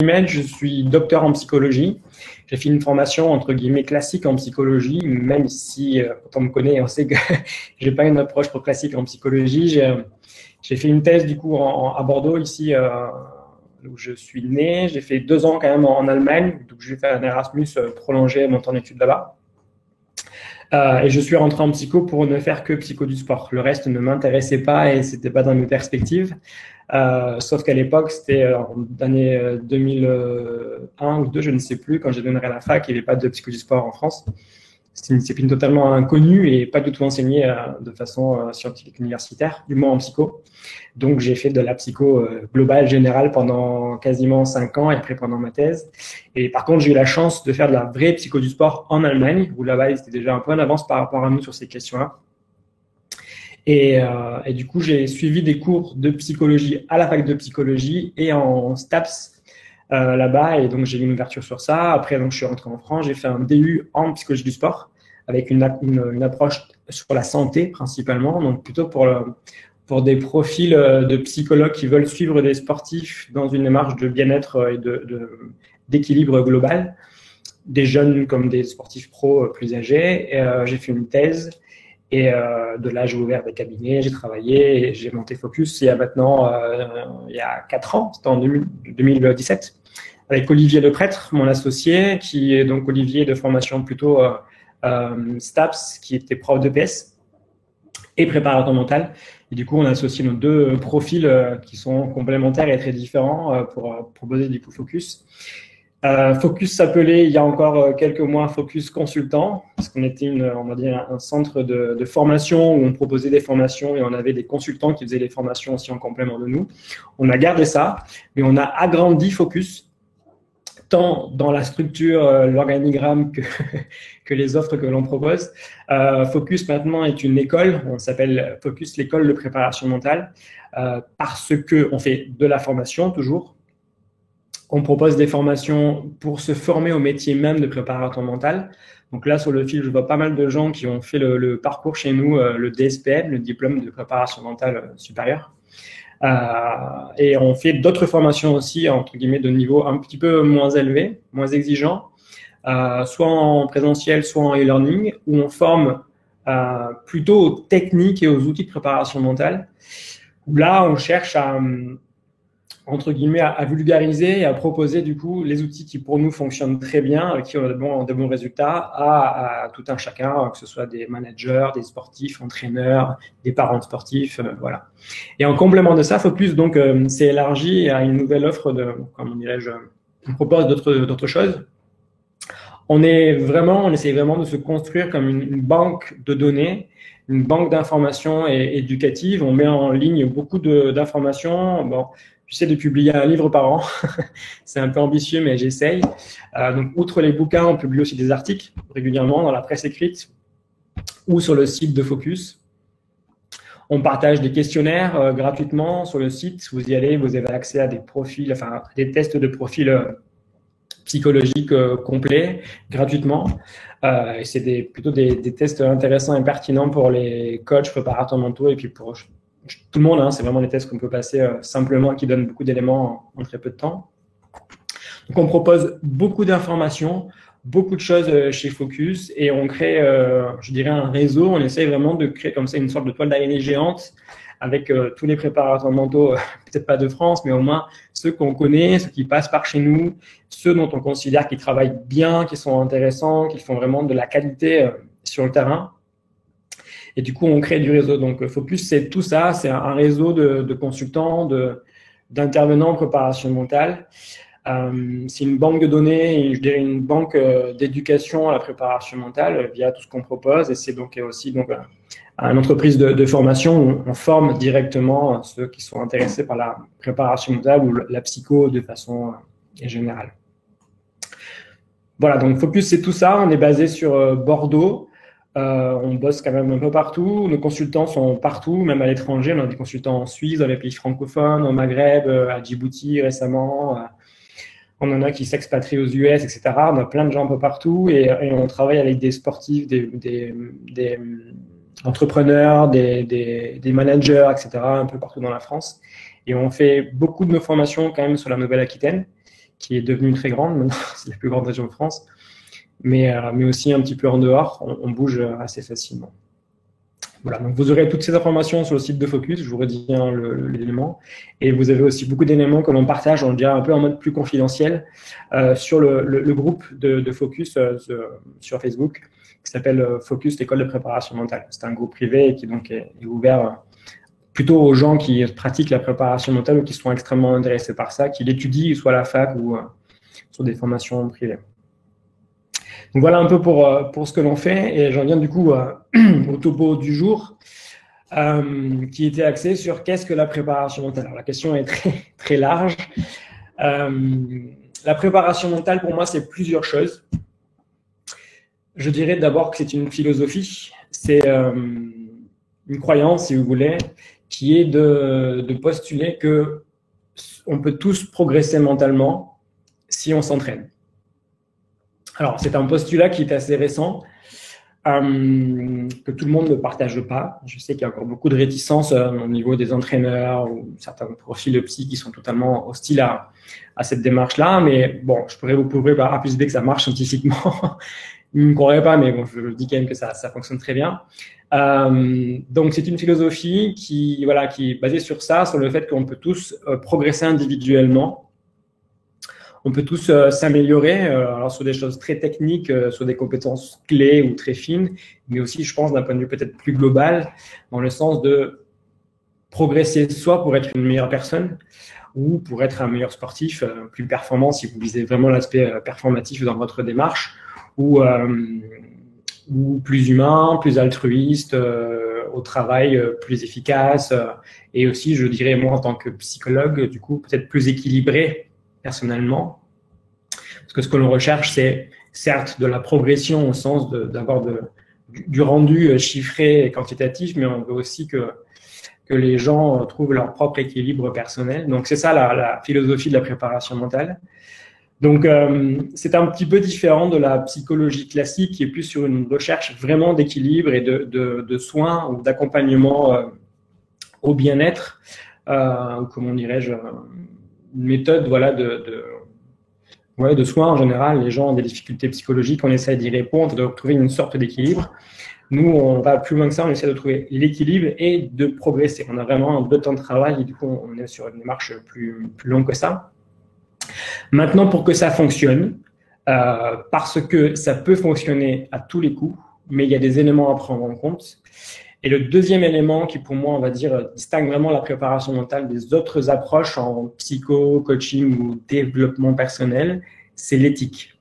Je suis docteur en psychologie. J'ai fait une formation entre guillemets classique en psychologie, même si quand on me connaît, on sait que j'ai pas une approche trop classique en psychologie. J'ai fait une thèse du coup à Bordeaux ici où je suis né. J'ai fait 2 ans quand même en Allemagne, donc j'ai fait un Erasmus prolongé, mon temps d'études là-bas. Et je suis rentré en psycho pour ne faire que psycho du sport. Le reste ne m'intéressait pas et c'était pas dans mes perspectives. Sauf qu'à l'époque, c'était en l'année 2001 ou 2, je ne sais plus, quand j'ai démarré à la fac, il n'y avait pas de psycho du sport en France. C'était une discipline totalement inconnue et pas du tout enseignée de façon scientifique universitaire, du moins en psycho. Donc, j'ai fait de la psycho globale, générale pendant quasiment 5 ans et après pendant ma thèse. Et par contre, j'ai eu la chance de faire de la vraie psycho du sport en Allemagne, où là-bas, ils étaient déjà un peu en avance par rapport à nous sur ces questions-là. Et du coup, j'ai suivi des cours de psychologie à la fac de psychologie et en STAPS là-bas. Et donc, j'ai eu une ouverture sur ça. Après, donc, je suis rentré en France. J'ai fait un DU en psychologie du sport avec une approche sur la santé principalement. Donc, plutôt pour des profils de psychologues qui veulent suivre des sportifs dans une démarche de bien-être et d'équilibre global. Des jeunes comme des sportifs pros plus âgés. J'ai fait une thèse. Et de là, j'ai ouvert des cabinets, j'ai travaillé, et j'ai monté Focus il y a maintenant, il y a 4 ans, c'était en 2017, avec Olivier Leprêtre, mon associé, qui est donc Olivier de formation plutôt STAPS, qui était prof de PS et préparateur mental. Et du coup, on a associé nos 2 profils qui sont complémentaires et très différents pour proposer du coup Focus. Focus s'appelait il y a encore quelques mois Focus Consultant, parce qu'on était on va dire un centre de formation où on proposait des formations et on avait des consultants qui faisaient les formations aussi en complément de nous. On a gardé ça, mais on a agrandi Focus, tant dans la structure, l'organigramme que les offres que l'on propose. Focus maintenant est une école, on s'appelle Focus l'école de préparation mentale, parce qu'on fait de la formation toujours. On propose des formations pour se former au métier même de préparateur mental. Donc là, sur le fil, je vois pas mal de gens qui ont fait le parcours chez nous, le DSPM, le diplôme de préparation mentale supérieure. Et on fait d'autres formations aussi, entre guillemets, de niveau un petit peu moins élevé, moins exigeant, soit en présentiel, soit en e-learning, où on forme plutôt aux techniques et aux outils de préparation mentale. Où là, on cherche entre guillemets, à vulgariser et à proposer du coup les outils qui pour nous fonctionnent très bien, avec qui on a de bons résultats à tout un chacun, que ce soit des managers, des sportifs, entraîneurs, des parents sportifs, voilà. Et en complément de ça, Focus donc s'est élargi à une nouvelle offre comment dirais-je, on propose d'autres choses. On essaie vraiment de se construire comme une banque de données, une banque d'informations éducatives. On met en ligne beaucoup d'informations. Bon, j'essaie de publier un livre par an. C'est un peu ambitieux, mais j'essaye. Donc, outre les bouquins, on publie aussi des articles régulièrement dans la presse écrite ou sur le site de Focus. On partage des questionnaires gratuitement sur le site. Vous y allez, vous avez accès à des profils, enfin, des tests de profils psychologiques complets, gratuitement. Et c'est plutôt des tests intéressants et pertinents pour les coachs, préparateurs mentaux et puis pour tout le monde, hein, c'est vraiment des tests qu'on peut passer simplement, qui donnent beaucoup d'éléments en très peu de temps. Donc, on propose beaucoup d'informations, beaucoup de choses chez Focus et on crée, je dirais, un réseau. On essaye vraiment de créer comme ça une sorte de toile d'araignée géante avec tous les préparateurs mentaux, peut-être pas de France, mais au moins ceux qu'on connaît, ceux qui passent par chez nous, ceux dont on considère qu'ils travaillent bien, qu'ils sont intéressants, qu'ils font vraiment de la qualité sur le terrain. Et du coup, on crée du réseau. Donc, Focus, c'est tout ça. C'est un réseau de consultants, d'intervenants en préparation mentale. C'est une banque de données, je dirais une banque d'éducation à la préparation mentale via tout ce qu'on propose. Et c'est donc aussi une entreprise de formation où on forme directement ceux qui sont intéressés par la préparation mentale ou la psycho de façon générale. Voilà, donc Focus, c'est tout ça. On est basé sur Bordeaux. On bosse quand même un peu partout. Nos consultants sont partout, même à l'étranger. On a des consultants en Suisse, dans les pays francophones, au Maghreb, à Djibouti récemment. On en a qui s'expatrient aux US, etc. On a plein de gens un peu partout et on travaille avec des sportifs, des entrepreneurs, des managers, etc. un peu partout dans la France. Et on fait beaucoup de nos formations quand même sur la Nouvelle-Aquitaine, qui est devenue très grande. Maintenant, c'est la plus grande région de France. Mais aussi un petit peu en dehors, on bouge assez facilement. Voilà, donc vous aurez toutes ces informations sur le site de Focus, je vous redis l'élément. Et vous avez aussi beaucoup d'éléments que l'on partage, on dirait un peu en mode plus confidentiel, sur le groupe de Focus sur Facebook, qui s'appelle Focus, l'école de préparation mentale. C'est un groupe privé qui donc est ouvert plutôt aux gens qui pratiquent la préparation mentale ou qui sont extrêmement intéressés par ça, qui l'étudient soit à la fac ou sur des formations privées. Donc voilà un peu pour ce que l'on fait, et j'en viens du coup au topo du jour, qui était axé sur qu'est-ce que la préparation mentale. Alors la question est très, très large. La préparation mentale, pour moi, c'est plusieurs choses. Je dirais d'abord que c'est une philosophie, c'est une croyance, si vous voulez, qui est de postuler que on peut tous progresser mentalement si on s'entraîne. Alors, c'est un postulat qui est assez récent, que tout le monde ne partage pas. Je sais qu'il y a encore beaucoup de réticences au niveau des entraîneurs ou certains profils de psy qui sont totalement hostiles à cette démarche-là. Mais bon, je pourrais vous prouver par A plus B que ça marche scientifiquement. Ils ne me croiraient pas, mais bon, je dis quand même que ça fonctionne très bien. Donc, c'est une philosophie qui est basée sur ça, sur le fait qu'on peut tous progresser individuellement. On peut tous s'améliorer, alors sur des choses très techniques, sur des compétences clés ou très fines, mais aussi, je pense, d'un point de vue peut-être plus global, dans le sens de progresser soit pour être une meilleure personne ou pour être un meilleur sportif, plus performant si vous visez vraiment l'aspect performatif dans votre démarche, ou plus humain, plus altruiste, au travail plus efficace, et aussi, je dirais, moi, en tant que psychologue, du coup, peut-être plus équilibré personnellement, parce que ce que l'on recherche, c'est certes de la progression au sens d'avoir du rendu chiffré et quantitatif, mais on veut aussi que les gens trouvent leur propre équilibre personnel. Donc, c'est ça la philosophie de la préparation mentale. Donc, c'est un petit peu différent de la psychologie classique qui est plus sur une recherche vraiment d'équilibre et de soins ou d'accompagnement au bien-être, comment dirais-je, une méthode de soins en général. Les gens ont des difficultés psychologiques, on essaie d'y répondre, de trouver une sorte d'équilibre. Nous, on va plus loin que ça, on essaie de trouver l'équilibre et de progresser. On a vraiment 2 temps de travail et du coup, on est sur une démarche plus longue que ça. Maintenant, pour que ça fonctionne, parce que ça peut fonctionner à tous les coups, mais il y a des éléments à prendre en compte. Et le deuxième élément qui, pour moi, on va dire, distingue vraiment la préparation mentale des autres approches en psycho, coaching ou développement personnel, c'est l'éthique.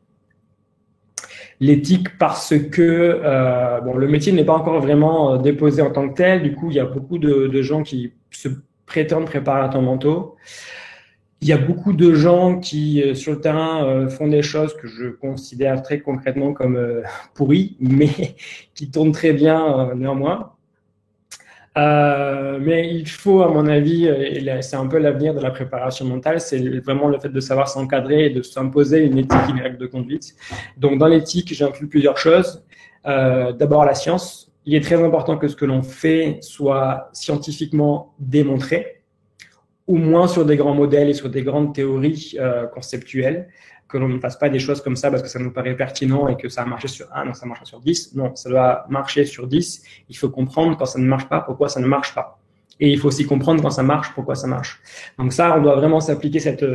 L'éthique parce que le métier n'est pas encore vraiment déposé en tant que tel. Du coup, il y a beaucoup de gens qui se prétendent préparateurs mentaux. Il y a beaucoup de gens qui, sur le terrain, font des choses que je considère très concrètement comme pourries, mais qui tournent très bien néanmoins. Mais il faut, à mon avis, et c'est un peu l'avenir de la préparation mentale, c'est vraiment le fait de savoir s'encadrer et de s'imposer une éthique et une règle de conduite. Donc, dans l'éthique, j'inclus plusieurs choses. D'abord, la science. Il est très important que ce que l'on fait soit scientifiquement démontré, au moins sur des grands modèles et sur des grandes théories conceptuelles, que l'on ne fasse pas des choses comme ça parce que ça nous paraît pertinent et que ça a marché sur 1, non, ça marche sur 10. Non, ça doit marcher sur 10. Il faut comprendre quand ça ne marche pas, pourquoi ça ne marche pas. Et il faut aussi comprendre quand ça marche, pourquoi ça marche. Donc ça, on doit vraiment s'appliquer cette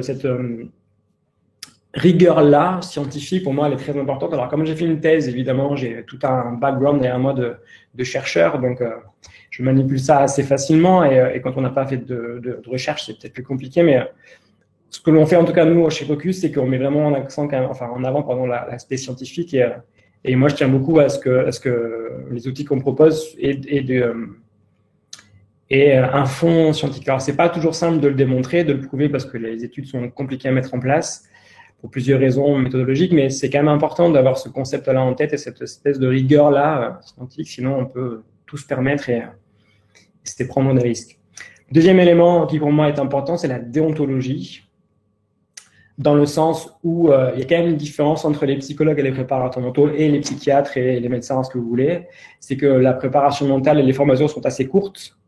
rigueur-là, scientifique. Pour moi, elle est très importante. Alors, comme j'ai fait une thèse, évidemment, j'ai tout un background derrière moi de chercheur, donc je manipule ça assez facilement. Et quand on n'a pas fait de recherche, c'est peut-être plus compliqué, mais ce que l'on fait, en tout cas, nous, chez Focus, c'est qu'on met vraiment en avant l'aspect scientifique. Et moi, je tiens beaucoup à ce que les outils qu'on propose aient un fond scientifique. Alors, c'est pas toujours simple de le démontrer, de le prouver, parce que les études sont compliquées à mettre en place pour plusieurs raisons méthodologiques, mais c'est quand même important d'avoir ce concept-là en tête et cette espèce de rigueur-là scientifique, sinon on peut tout se permettre et c'était prendre des risques. Deuxième élément qui pour moi est important, c'est la déontologie, dans le sens où il y a quand même une différence entre les psychologues et les préparateurs mentaux et les psychiatres et les médecins, ce que vous voulez. C'est que la préparation mentale et les formations sont assez courtes.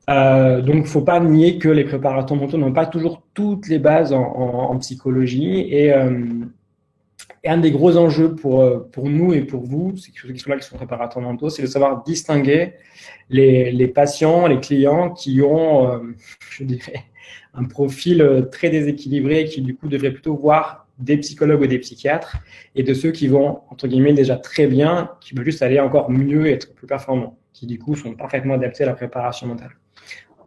Donc, il ne faut pas nier que les préparateurs mentaux n'ont pas toujours toutes les bases en psychologie. Et un des gros enjeux pour nous et pour vous, c'est ceux qui sont préparateurs mentaux, c'est de savoir distinguer les patients, les clients qui ont, je dirais, un profil très déséquilibré, qui du coup devraient plutôt voir des psychologues ou des psychiatres, et de ceux qui vont, entre guillemets, déjà très bien, qui veulent juste aller encore mieux et être plus performants, qui du coup sont parfaitement adaptés à la préparation mentale.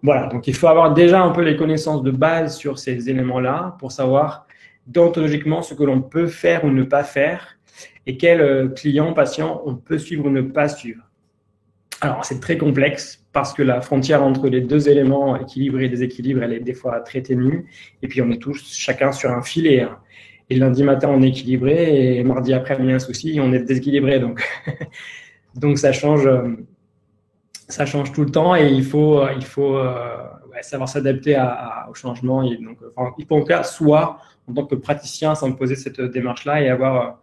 Voilà, donc il faut avoir déjà un peu les connaissances de base sur ces éléments-là pour savoir déontologiquement ce que l'on peut faire ou ne pas faire et quels clients, patients on peut suivre ou ne pas suivre. Alors, c'est très complexe parce que la frontière entre les deux éléments, équilibre et déséquilibre, elle est des fois très ténue. Et puis, on est tous chacun sur un filet. Et lundi matin, on est équilibré et mardi après, il y a un souci et on est déséquilibré. Donc, donc ça change tout le temps et il faut savoir s'adapter au changement. Et donc, enfin, il faut en faire soit en tant que praticien s'imposer cette démarche-là et avoir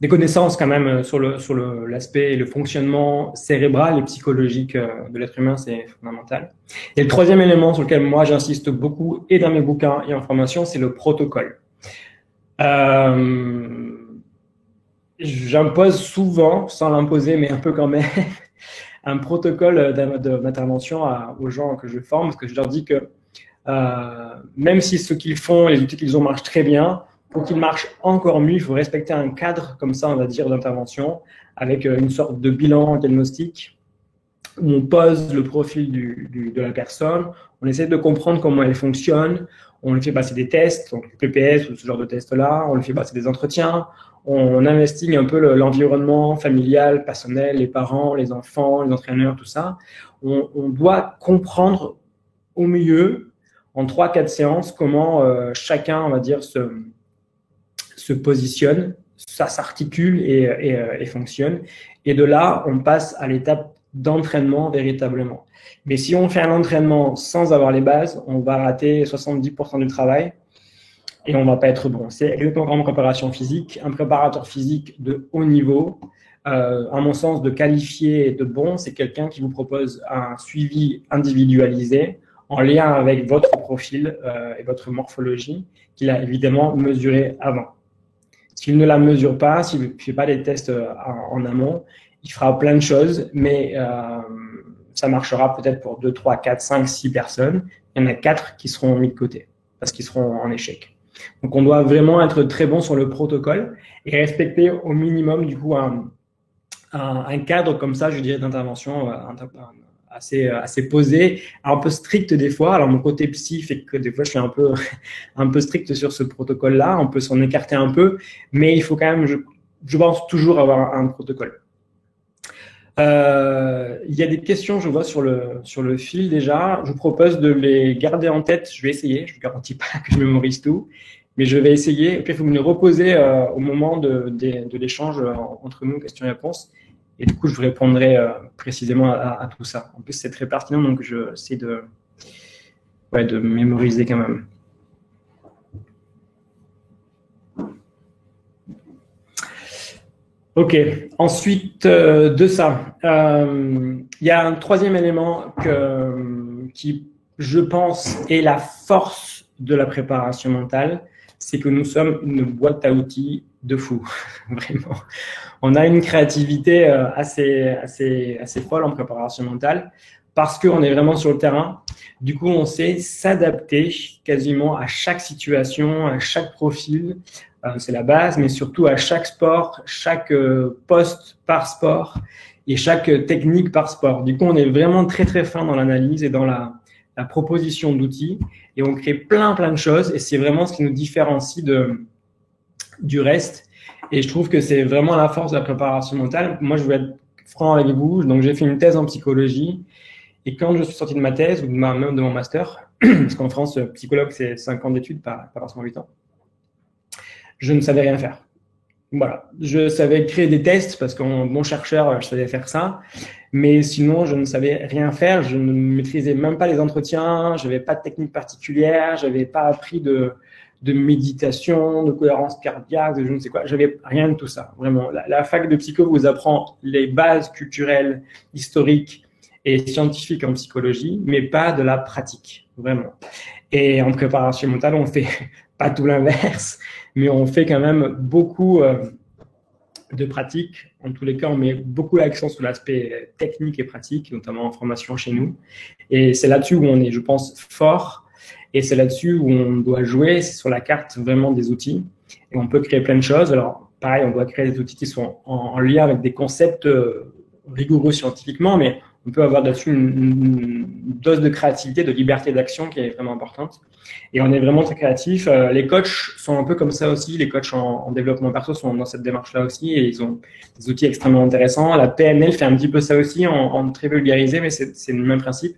des connaissances quand même sur l'aspect et le fonctionnement cérébral et psychologique de l'être humain, c'est fondamental. Et le troisième élément sur lequel moi j'insiste beaucoup et dans mes bouquins et en formation, c'est le protocole. J'impose souvent, sans l'imposer, mais un peu quand même, un protocole d'intervention aux gens que je forme, parce que je leur dis que même si ce qu'ils font, les outils qu'ils ont marchent très bien, pour qu'ils marchent encore mieux, il faut respecter un cadre, comme ça, on va dire, d'intervention, avec une sorte de bilan diagnostic, où on pose le profil de la personne, on essaie de comprendre comment elle fonctionne, on lui fait passer des tests, donc le PPS ou ce genre de tests-là, on lui fait passer des entretiens, on investigue un peu l'environnement familial, personnel, les parents, les enfants, les entraîneurs, tout ça. On doit comprendre au mieux, en 3-4 séances, comment chacun, on va dire, se positionne, ça s'articule et fonctionne. Et de là, on passe à l'étape d'entraînement véritablement. Mais si on fait un entraînement sans avoir les bases, on va rater 70% du travail et on ne va pas être bon. C'est exactement comme en préparation physique. Un préparateur physique de haut niveau, à mon sens, de qualifié et de bon, c'est quelqu'un qui vous propose un suivi individualisé en lien avec votre profil et votre morphologie qu'il a évidemment mesuré avant. S'il ne la mesure pas, s'il ne fait pas les tests en amont, il fera plein de choses, mais ça marchera peut-être pour 2, 3, 4, 5, 6 personnes. Il y en a 4 qui seront mis de côté parce qu'ils seront en échec. Donc, on doit vraiment être très bon sur le protocole et respecter au minimum, du coup, un cadre comme ça, je dirais, d'intervention assez posé, un peu strict des fois. Alors, mon côté psy fait que des fois, je suis un peu strict sur ce protocole-là. On peut s'en écarter un peu, mais il faut quand même, je pense, toujours avoir un protocole. Il y a des questions, je vois, sur le fil déjà. Je vous propose de les garder en tête. Je vais essayer. Je ne vous garantis pas que je mémorise tout, mais je vais essayer. Et puis, il faut me les reposer au moment de l'échange entre nous, questions-réponses. Et du coup, je vous répondrai précisément à tout ça. En plus, c'est très pertinent, donc je essaie de mémoriser quand même. Ok, ensuite de ça, il y a un troisième élément qui, je pense, est la force de la préparation mentale, c'est que nous sommes une boîte à outils de fou, vraiment. On a une créativité assez folle en préparation mentale parce qu'on est vraiment sur le terrain. Du coup, on sait s'adapter quasiment à chaque situation, à chaque profil. C'est la base, mais surtout à chaque sport, chaque poste par sport et chaque technique par sport. Du coup, on est vraiment très, très fin dans l'analyse et dans la proposition d'outils et on crée plein de choses et c'est vraiment ce qui nous différencie du reste. Et je trouve que c'est vraiment la force de la préparation mentale. Moi, je vais être franc avec vous. Donc, j'ai fait une thèse en psychologie. Et quand je suis sorti de ma thèse, ou même de mon master, parce qu'en France, psychologue, c'est 5 ans d'études, pas forcément 8 ans, je ne savais rien faire. Voilà. Je savais créer des tests, parce qu'en bon chercheur, je savais faire ça. Mais sinon, je ne savais rien faire. Je ne maîtrisais même pas les entretiens. Je n'avais pas de technique particulière. Je n'avais pas appris de méditation, de cohérence cardiaque, de je ne sais quoi. J'avais rien de tout ça, vraiment. La fac de psycho vous apprend les bases culturelles, historiques et scientifique en psychologie, mais pas de la pratique, vraiment. Et en préparation mentale, on fait pas tout l'inverse, mais on fait quand même beaucoup de pratique. En tous les cas, on met beaucoup l'accent sur l'aspect technique et pratique, notamment en formation chez nous. Et c'est là-dessus où on est, je pense, fort. Et c'est là-dessus où on doit jouer, c'est sur la carte vraiment des outils. Et on peut créer plein de choses. Alors, pareil, on doit créer des outils qui sont en lien avec des concepts rigoureux scientifiquement, mais on peut avoir là-dessus une dose de créativité, de liberté d'action qui est vraiment importante. Et on est vraiment très créatif. Les coachs sont un peu comme ça aussi. Les coachs en développement perso sont dans cette démarche-là aussi et ils ont des outils extrêmement intéressants. La PNL fait un petit peu ça aussi en très vulgarisé, mais c'est le même principe.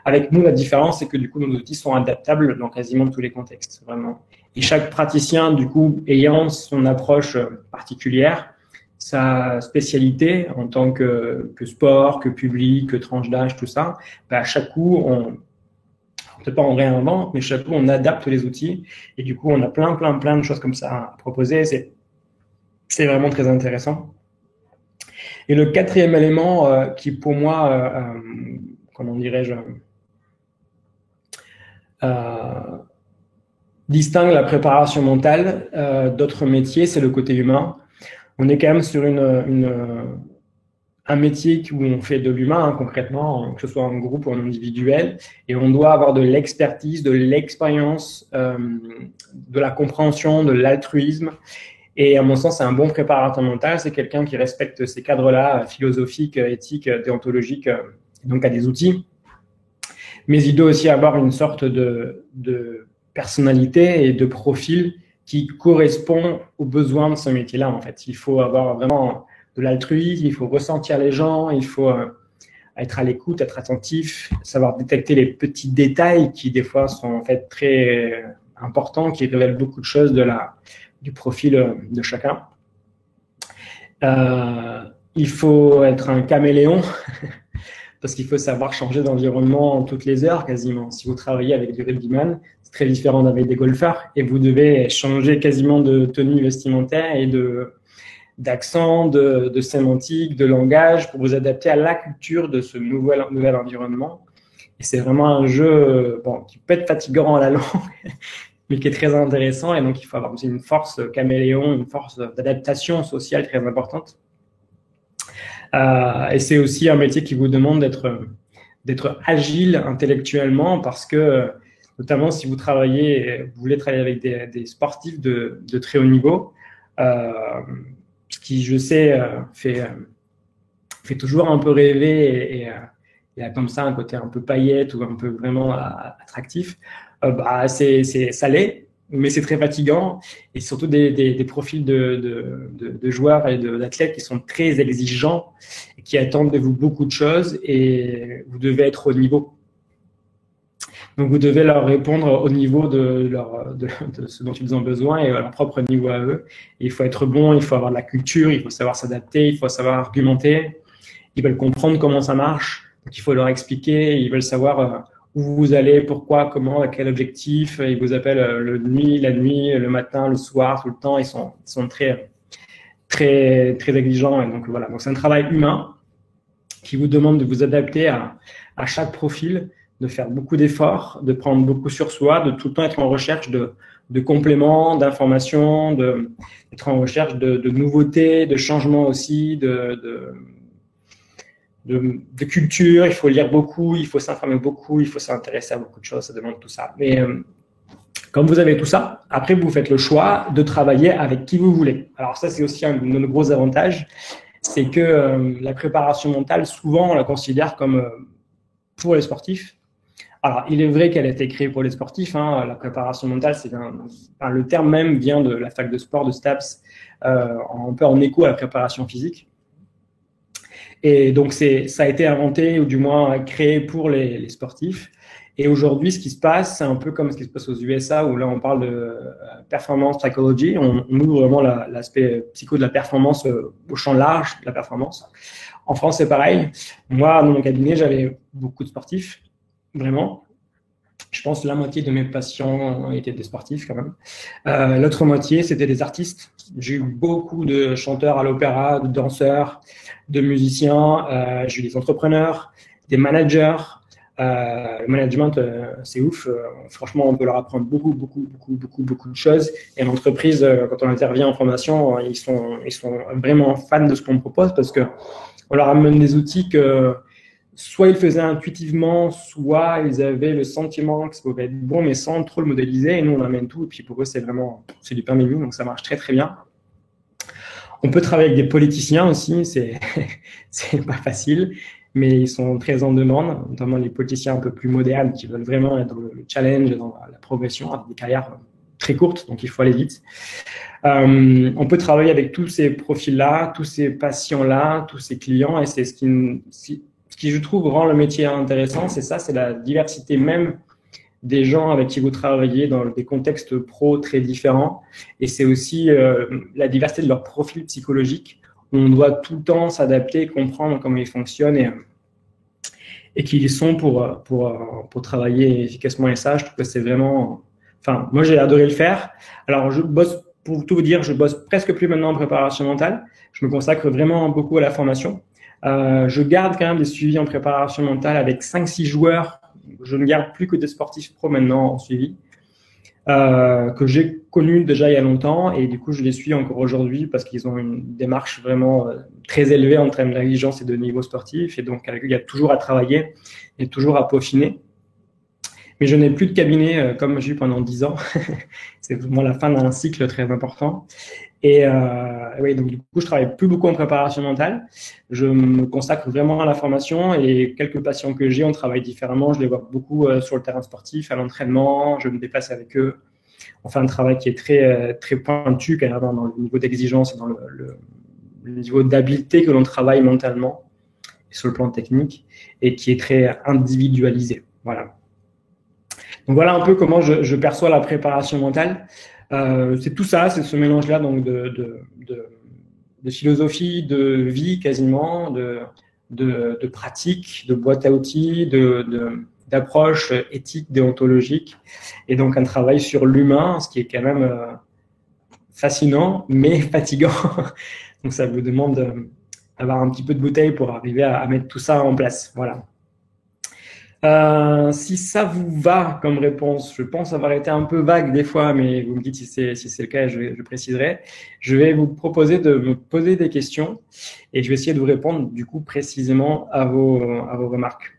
Avec nous, la différence, c'est que du coup, nos outils sont adaptables dans quasiment tous les contextes, vraiment. Et chaque praticien, du coup, ayant son approche particulière, sa spécialité en tant que sport, que public, que tranche d'âge, tout ça, à chaque coup, peut-être pas on réinvente, mais chaque coup, on adapte les outils. Et du coup, on a plein de choses comme ça à proposer. C'est vraiment très intéressant. Et le quatrième élément qui, pour moi, comment dirais-je, distingue la préparation mentale d'autres métiers, c'est le côté humain. On est quand même sur un métier où on fait de l'humain, concrètement, que ce soit en groupe ou en individuel, et on doit avoir de l'expertise, de l'expérience, de la compréhension, de l'altruisme. Et à mon sens, c'est un bon préparateur mental, c'est quelqu'un qui respecte ces cadres-là, philosophiques, éthiques, déontologiques, donc a des outils. Mais il doit aussi avoir une sorte de personnalité et de profil qui correspond aux besoins de ce métier-là, en fait. Il faut avoir vraiment de l'altruisme, il faut ressentir les gens, il faut être à l'écoute, être attentif, savoir détecter les petits détails qui, des fois, sont en fait très importants, qui révèlent beaucoup de choses du profil de chacun. Il faut être un caméléon parce qu'il faut savoir changer d'environnement toutes les heures quasiment. Si vous travaillez avec des rugbyman, c'est très différent d'avec des golfeurs et vous devez changer quasiment de tenue vestimentaire et d'accent, de sémantique, de langage pour vous adapter à la culture de ce nouvel environnement. Et c'est vraiment un jeu qui peut être fatigant à la longue, mais qui est très intéressant. Et donc, il faut avoir une force caméléon, une force d'adaptation sociale très importante. Et c'est aussi un métier qui vous demande d'être agile intellectuellement parce que, notamment si vous voulez travailler avec des sportifs de très haut niveau, ce qui, je sais, fait toujours un peu rêver et il y a comme ça un côté un peu paillette ou un peu vraiment attractif. Ça l'est, mais c'est très fatigant et surtout des profils de joueurs et d'athlètes qui sont très exigeants et qui attendent de vous beaucoup de choses et vous devez être au niveau. Donc, vous devez leur répondre au niveau de ce dont ils ont besoin et à leur propre niveau à eux. Et il faut être bon, il faut avoir de la culture, il faut savoir s'adapter, il faut savoir argumenter. Ils veulent comprendre comment ça marche, donc il faut leur expliquer, ils veulent savoir où vous allez, pourquoi, comment, à quel objectif. Ils vous appellent la nuit, le matin, le soir, tout le temps. Ils sont très exigeants. Et donc, voilà. Donc, c'est un travail humain qui vous demande de vous adapter à chaque profil, de faire beaucoup d'efforts, de prendre beaucoup sur soi, de tout le temps être en recherche de compléments, d'informations, d'être en recherche de nouveautés, de changements aussi, de culture. Il faut lire beaucoup, il faut s'informer beaucoup, il faut s'intéresser à beaucoup de choses, ça demande tout ça. Mais comme vous avez tout ça, après vous faites le choix de travailler avec qui vous voulez. Alors ça, c'est aussi un de nos gros avantages, c'est que la préparation mentale, souvent on la considère comme pour les sportifs. Alors, il est vrai qu'elle a été créée pour les sportifs. La préparation mentale, le terme même vient de la fac de sport de STAPS, un peu en écho à la préparation physique. Et donc, ça a été inventé ou du moins créé pour les sportifs. Et aujourd'hui, ce qui se passe, c'est un peu comme ce qui se passe aux USA où là, on parle de performance psychology. On ouvre vraiment l'aspect psycho de la performance au champ large de la performance. En France, c'est pareil. Moi, dans mon cabinet, j'avais beaucoup de sportifs. Vraiment, je pense que la moitié de mes patients étaient des sportifs quand même. L'autre moitié, c'était des artistes. J'ai eu beaucoup de chanteurs à l'opéra, de danseurs, de musiciens. J'ai eu des entrepreneurs, des managers. Le management, c'est ouf. Franchement, on peut leur apprendre beaucoup de choses. Et l'entreprise, quand on intervient en formation, ils sont vraiment fans de ce qu'on propose parce que on leur amène des outils que soit ils faisaient intuitivement, soit ils avaient le sentiment que ça pouvait être bon, mais sans trop le modéliser. Et nous, on amène tout. Et puis pour eux, c'est du pain béni. Donc ça marche très bien. On peut travailler avec des politiciens aussi. C'est pas facile, mais ils sont très en demande, notamment les politiciens un peu plus modernes qui veulent vraiment être dans le challenge, dans la progression, avec des carrières très courtes, donc il faut aller vite. On peut travailler avec tous ces profils-là, tous ces patients-là, tous ces clients, et c'est ce qui, je trouve, rend le métier intéressant, c'est ça, c'est la diversité même des gens avec qui vous travaillez dans des contextes pro très différents, et c'est aussi la diversité de leur profil psychologique. On doit tout le temps s'adapter, comprendre comment ils fonctionnent et qui ils sont pour travailler efficacement. Et ça, je trouve que c'est vraiment... Enfin, moi, j'ai adoré le faire. Alors, pour tout vous dire, je bosse presque plus maintenant en préparation mentale. Je me consacre vraiment beaucoup à la formation. Je garde quand même des suivis en préparation mentale avec 5-6 joueurs. Je ne garde plus que des sportifs pro maintenant en suivi. Que j'ai connu déjà il y a longtemps et du coup je les suis encore aujourd'hui parce qu'ils ont une démarche vraiment très élevée en termes d'intelligence et de niveau sportif et donc avec eux il y a toujours à travailler et toujours à peaufiner. Mais je n'ai plus de cabinet comme j'ai eu pendant 10 ans. C'est vraiment la fin d'un cycle très important. Et oui, donc du coup, je travaille plus beaucoup en préparation mentale. Je me consacre vraiment à la formation et quelques patients que j'ai, on travaille différemment. Je les vois beaucoup sur le terrain sportif, à l'entraînement. Je me déplace avec eux. On fait un travail qui est très pointu, quand même, dans le niveau d'exigence et dans le niveau d'habileté que l'on travaille mentalement et sur le plan technique et qui est très individualisé. Voilà. Donc voilà un peu comment je perçois la préparation mentale. C'est tout ça, c'est ce mélange-là donc de philosophie, de vie quasiment, de pratique, de boîte à outils, d'approche éthique, déontologique, et donc un travail sur l'humain, ce qui est quand même fascinant, mais fatigant. Donc ça vous demande d'avoir un petit peu de bouteille pour arriver à mettre tout ça en place. Voilà. Si ça vous va comme réponse, je pense avoir été un peu vague des fois, mais vous me dites si c'est le cas, je préciserai. Je vais vous proposer de me poser des questions et je vais essayer de vous répondre du coup précisément à vos remarques.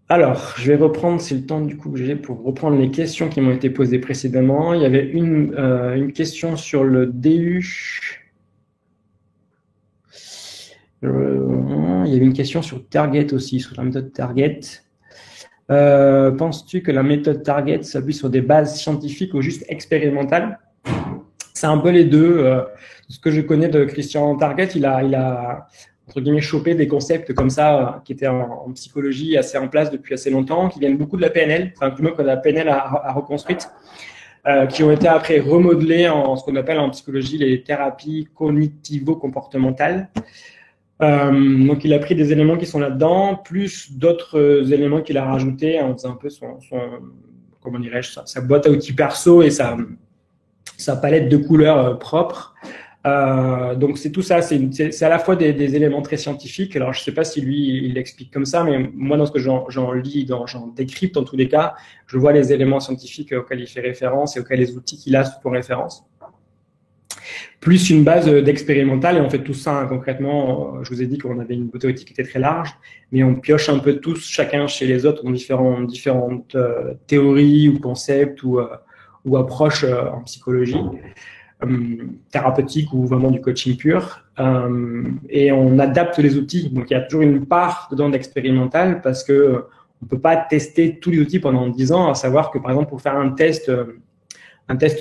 Alors, je vais reprendre, c'est le temps du coup que j'ai pour reprendre les questions qui m'ont été posées précédemment. Il y avait une question sur le DU. Il y avait une question sur Target aussi, sur la méthode Target. Penses-tu que la méthode Target s'appuie sur des bases scientifiques ou juste expérimentales? C'est un peu les deux. Ce que je connais de Christian Target, il a entre guillemets chopé des concepts comme ça qui étaient en psychologie assez en place depuis assez longtemps, qui viennent beaucoup de la PNL, enfin du moins que la PNL a reconstruite, qui ont été après remodelés en ce qu'on appelle en psychologie les thérapies cognitivo-comportementales. Donc, il a pris des éléments qui sont là-dedans, plus d'autres éléments qu'il a rajoutés en faisant un peu comment dirais-je, sa boîte à outils perso et sa palette de couleurs propres. Donc, c'est tout ça. C'est à la fois des éléments très scientifiques. Alors, je ne sais pas si lui, il l'explique comme ça, mais moi, dans ce que j'en lis, j'en décrypte, en tous les cas, je vois les éléments scientifiques auxquels il fait référence et auxquels les outils qu'il a font référence. Plus une base d'expérimental, et on fait tout ça hein, concrètement. Je vous ai dit qu'on avait une boîte à outils qui était très large, mais on pioche un peu tous, chacun chez les autres, dans différentes théories ou concepts ou approches en psychologie, thérapeutique ou vraiment du coaching pur. Et on adapte les outils. Donc, il y a toujours une part dedans d'expérimental parce que on peut pas tester tous les outils pendant 10 ans, à savoir que, par exemple, pour faire un test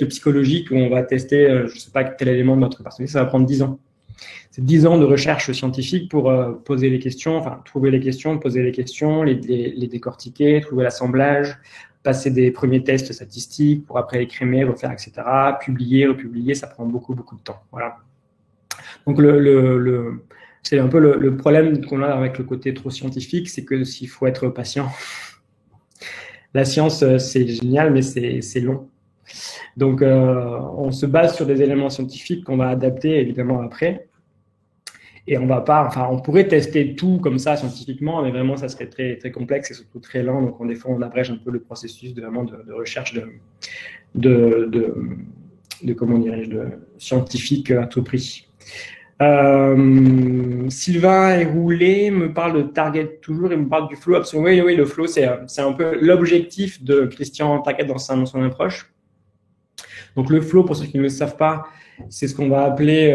psychologique où on va tester, je ne sais pas quel élément de notre personnalité, ça va prendre 10 ans. C'est 10 ans de recherche scientifique pour poser les questions, enfin trouver les questions, poser les questions, les décortiquer, trouver l'assemblage, passer des premiers tests statistiques pour après écrémer, refaire, etc. Publier, republier, ça prend beaucoup de temps. Voilà. Donc c'est un peu le problème qu'on a avec le côté trop scientifique, c'est que s'il faut être patient. La science, c'est génial, mais c'est long. Donc, on se base sur des éléments scientifiques qu'on va adapter évidemment après. Et on va pas, enfin, on pourrait tester tout comme ça scientifiquement, mais vraiment, ça serait très, très complexe et surtout très lent. Donc, des fois, on abrège un peu le processus de recherche de, comment dirais-je, de scientifique à tout prix. Sylvain Roulet me parle de Target toujours, il me parle du flow. Absolument, oui, oui, le flow, c'est un peu l'objectif de Christian Target dans son approche. Donc, le flow, pour ceux qui ne le savent pas, c'est ce qu'on va appeler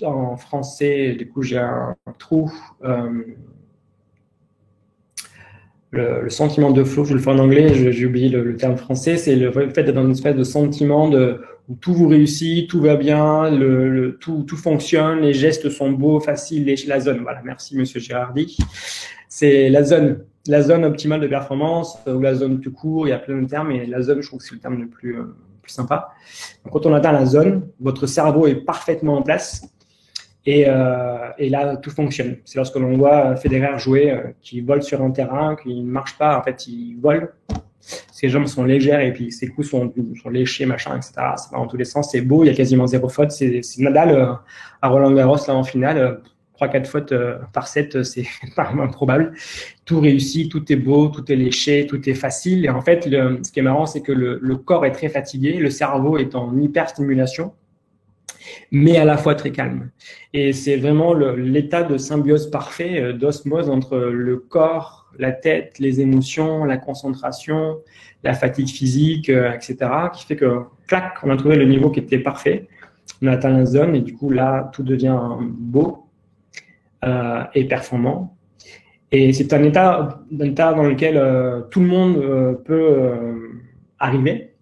en français, du coup, j'ai un trou. Le sentiment de flow, je le fais en anglais, j'ai oublié le terme français, c'est le fait d'être dans une espèce de sentiment où tout vous réussit, tout va bien, tout fonctionne, les gestes sont beaux, faciles, la zone. Voilà, merci Monsieur Girardi. C'est la zone optimale de performance ou la zone tout court, il y a plein de termes, mais la zone, je trouve que c'est le terme le plus sympa. Donc, quand on atteint la zone, votre cerveau est parfaitement en place. Et là, tout fonctionne. C'est lorsque l'on voit Federer jouer, qui vole sur un terrain, qui ne marche pas, en fait, il vole. Ses jambes sont légères et puis ses coups sont léchés, machin, etc. Ça va dans tous les sens. C'est beau, il y a quasiment zéro faute. C'est Nadal à Roland-Garros, là, en finale. 3-4 fautes par set, c'est pas improbable. Tout réussit, tout est beau, tout est léché, tout est facile. Et en fait, ce qui est marrant, c'est que le corps est très fatigué, le cerveau est en hyperstimulation, mais à la fois très calme. Et c'est vraiment l'état de symbiose parfait, d'osmose entre le corps, la tête, les émotions, la concentration, la fatigue physique, etc., qui fait que, clac, on a trouvé le niveau qui était parfait. On a atteint la zone et du coup, là, tout devient beau et performant. Et c'est un état dans lequel tout le monde peut arriver,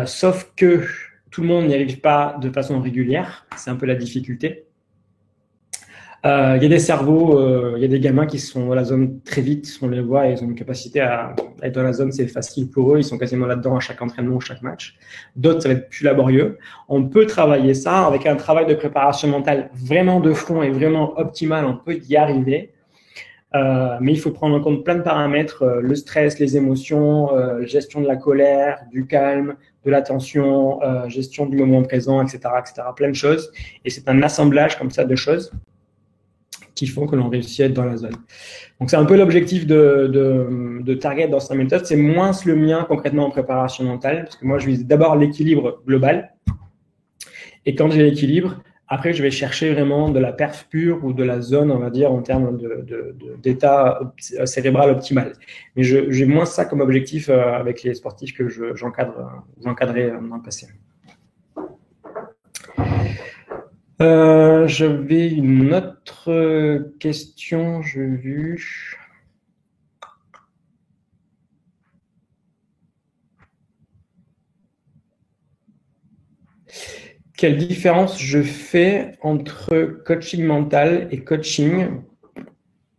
sauf que tout le monde n'y arrive pas de façon régulière. C'est un peu la difficulté. Il y a des cerveaux, il y a des gamins qui sont dans la zone très vite, on les voit, ils ont une capacité à être dans la zone, c'est facile pour eux, ils sont quasiment là-dedans à chaque entraînement ou chaque match. D'autres, ça va être plus laborieux. On peut travailler ça avec un travail de préparation mentale vraiment de fond et vraiment optimal, on peut y arriver. Mais il faut prendre en compte plein de paramètres, le stress, les émotions, gestion de la colère, du calme, de l'attention, gestion du moment présent, etc., plein de choses. Et c'est un assemblage comme ça de choses qui font que l'on réussit à être dans la zone. Donc, c'est un peu l'objectif de Target dans sa méthode. C'est moins le mien concrètement en préparation mentale, parce que moi, je vise d'abord l'équilibre global. Et quand j'ai l'équilibre, après, je vais chercher vraiment de la perf pure ou de la zone, on va dire, en termes d'état cérébral optimal. Mais j'ai moins ça comme objectif avec les sportifs que j'encadrais dans le passé. J'avais une autre question, j'ai vu. Quelle différence je fais entre coaching mental et coaching?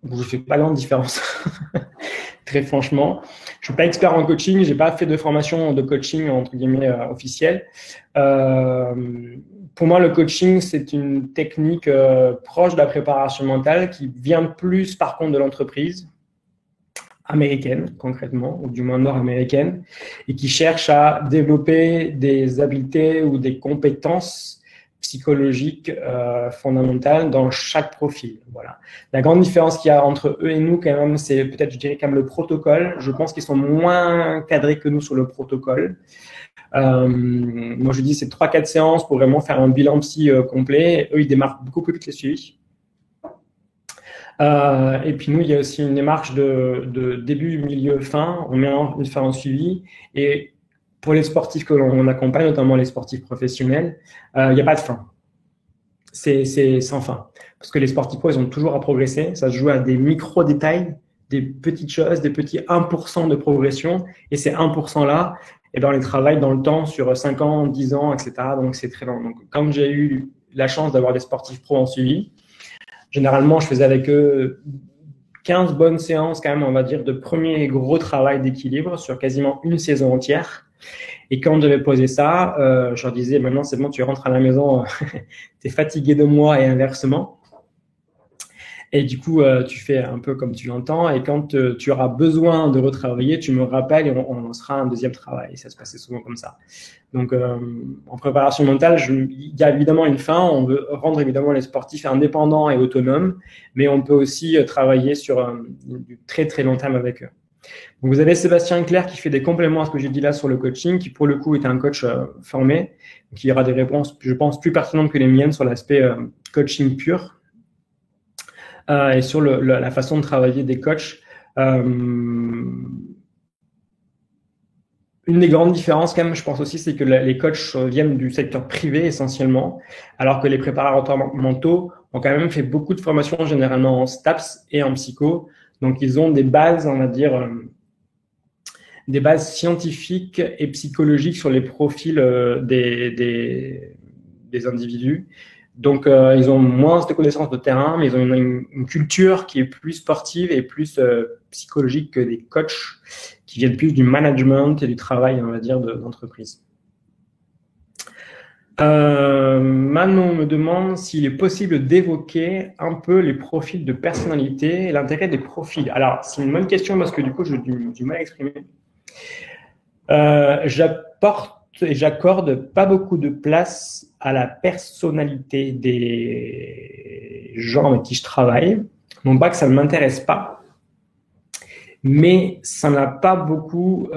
Je ne fais pas grande différence, très franchement. Je ne suis pas expert en coaching, je n'ai pas fait de formation de coaching entre guillemets officielle. Pour moi, le coaching, c'est une technique proche de la préparation mentale qui vient plus par contre de l'entreprise américaine, concrètement, ou du moins nord-américaine, et qui cherche à développer des habiletés ou des compétences psychologiques fondamentales dans chaque profil. Voilà. La grande différence qu'il y a entre eux et nous, quand même, c'est peut-être, je dirais, quand même le protocole. Je pense qu'ils sont moins cadrés que nous sur le protocole. Moi, je dis c'est 3-4 séances pour vraiment faire un bilan psy complet. Eux, ils démarrent beaucoup plus vite les suivis. Et puis nous, il y a aussi une démarche de début, milieu, fin. On met un suivi. Et pour les sportifs que l'on accompagne, notamment les sportifs professionnels, il n'y a pas de fin. C'est sans fin. Parce que les sportifs pro, ils ont toujours à progresser. Ça se joue à des micro-détails, des petites choses, des petits 1% de progression. Et ces 1%-là, et ben, on les travaille dans le temps sur 5 ans, 10 ans, etc. Donc, c'est très long. Donc, quand j'ai eu la chance d'avoir des sportifs pro en suivi, généralement, je faisais avec eux 15 bonnes séances, quand même, on va dire, de premier gros travail d'équilibre sur quasiment une saison entière. Et quand on devait poser ça, je leur disais, maintenant, c'est bon, tu rentres à la maison, tu es fatigué de moi et inversement. Et du coup, tu fais un peu comme tu l'entends. Et quand tu auras besoin de retravailler, tu me rappelles et on lancera un deuxième travail. Et ça se passait souvent comme ça. Donc, en préparation mentale, il y a évidemment une fin. On veut rendre évidemment les sportifs indépendants et autonomes, mais on peut aussi travailler sur du très, très long terme avec eux. Donc, vous avez Sébastien Claire qui fait des compléments à ce que j'ai dit là sur le coaching, qui pour le coup est un coach formé, qui aura des réponses, je pense, plus pertinentes que les miennes sur l'aspect coaching pur et sur la façon de travailler des coachs. Une des grandes différences, quand même, je pense aussi, c'est que les coachs viennent du secteur privé essentiellement, alors que les préparateurs mentaux ont quand même fait beaucoup de formations généralement en STAPS et en psycho. Donc, ils ont des bases, on va dire, des bases scientifiques et psychologiques sur les profils des individus. Donc, ils ont moins de connaissances de terrain, mais ils ont une culture qui est plus sportive et plus psychologique que des coachs qui viennent plus du management et du travail, on va dire, d'entreprise. Manon me demande s'il est possible d'évoquer un peu les profils de personnalité et l'intérêt des profils. Alors, c'est une bonne question parce que du coup, j'ai du mal à exprimer. J'apporte et j'accorde pas beaucoup de place à la personnalité des gens avec qui je travaille. Non pas que ça ne m'intéresse pas, mais ça n'a pas beaucoup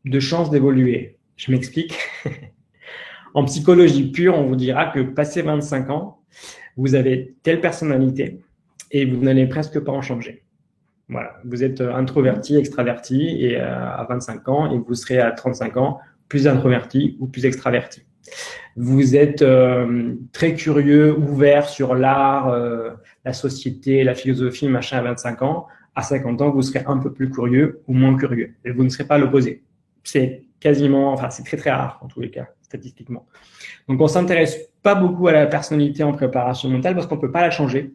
de chances d'évoluer. Je m'explique. En psychologie pure, on vous dira que passé 25 ans, vous avez telle personnalité et vous n'allez presque pas en changer. Voilà, vous êtes introverti, extraverti et à 25 ans et vous serez à 35 ans plus introverti ou plus extraverti. Vous êtes très curieux, ouvert sur l'art, la société, la philosophie, machin à 25 ans. À 50 ans, vous serez un peu plus curieux ou moins curieux. Et vous ne serez pas l'opposé. C'est quasiment, enfin, c'est très très rare en tous les cas, statistiquement. Donc, on s'intéresse pas beaucoup à la personnalité en préparation mentale parce qu'on peut pas la changer.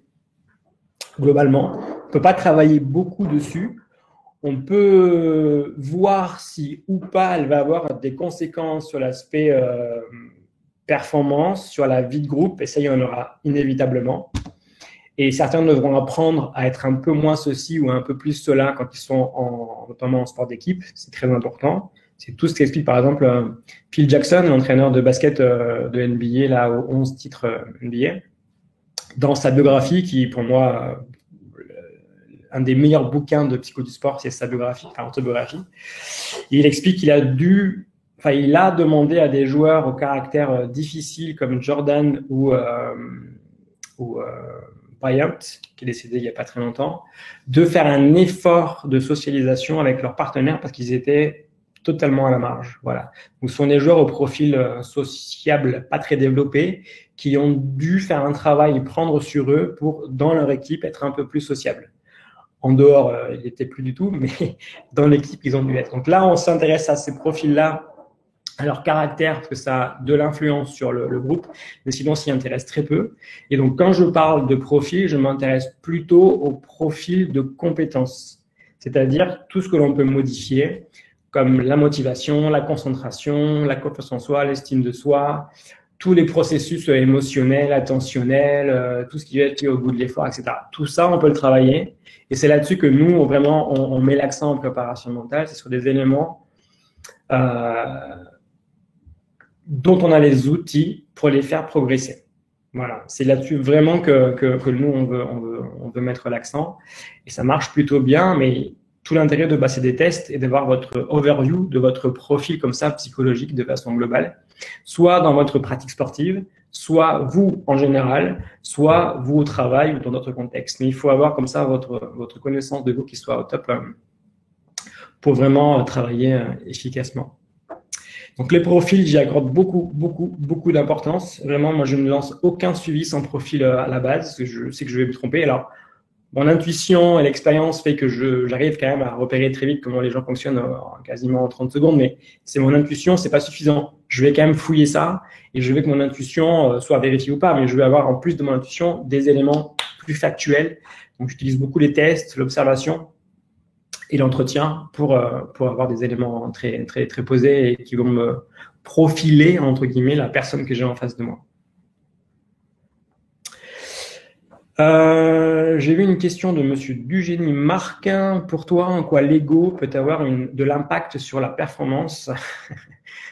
Globalement, on peut pas travailler beaucoup dessus. On peut voir si ou pas elle va avoir des conséquences sur l'aspect performance, sur la vie de groupe, et ça, il y en aura inévitablement. Et certains devront apprendre à être un peu moins ceci ou un peu plus cela quand ils sont notamment en sport d'équipe. C'est très important. C'est tout ce qu'explique par exemple Phil Jackson, l'entraîneur de basket de NBA, là, aux 11 titres NBA. Dans sa biographie, qui pour moi, un des meilleurs bouquins de psycho du sport, c'est sa biographie, enfin autobiographie. Il explique qu'il il a demandé à des joueurs au caractère difficile comme Jordan ou Bryant, qui est décédé il n'y a pas très longtemps, de faire un effort de socialisation avec leurs partenaires parce qu'ils étaient totalement à la marge. Voilà. Donc, ce sont des joueurs au profil sociable pas très développé qui ont dû faire un travail, prendre sur eux pour, dans leur équipe, être un peu plus sociables. En dehors, ils n'étaient plus du tout, mais dans l'équipe, ils ont dû être. Donc là, on s'intéresse à ces profils-là, à leur caractère, parce que ça a de l'influence sur le groupe, mais sinon, s'y intéresse très peu. Et donc, quand je parle de profil, je m'intéresse plutôt au profil de compétences, c'est-à-dire tout ce que l'on peut modifier, comme la motivation, la concentration, la confiance en soi, l'estime de soi, tous les processus émotionnels, attentionnels, tout ce qui va être lié au goût de l'effort, etc. Tout ça, on peut le travailler. Et c'est là-dessus que nous, vraiment, on met l'accent en préparation mentale. C'est sur des éléments dont on a les outils pour les faire progresser. Voilà, c'est là-dessus vraiment que nous, on veut mettre l'accent. Et ça marche plutôt bien, mais tout l'intérêt de passer des tests et d'avoir votre overview de votre profil comme ça, psychologique, de façon globale, soit dans votre pratique sportive, soit vous en général, soit vous au travail ou dans d'autres contextes. Mais il faut avoir comme ça votre connaissance de vous qui soit au top pour vraiment travailler efficacement. Donc les profils, j'y accorde beaucoup d'importance. Vraiment, moi, je ne lance aucun suivi sans profil à la base, parce que je sais que je vais me tromper. Alors, mon intuition et l'expérience fait que j'arrive quand même à repérer très vite comment les gens fonctionnent quasiment en 30 secondes, mais c'est mon intuition, c'est pas suffisant. Je vais quand même fouiller ça et je veux que mon intuition soit vérifiée ou pas, mais je vais avoir en plus de mon intuition des éléments plus factuels. Donc, j'utilise beaucoup les tests, l'observation et l'entretien pour avoir des éléments très posés et qui vont me profiler, entre guillemets, la personne que j'ai en face de moi. J'ai vu une question de Monsieur Dugénie Marquin. Pour toi, en quoi l'ego peut avoir de l'impact sur la performance?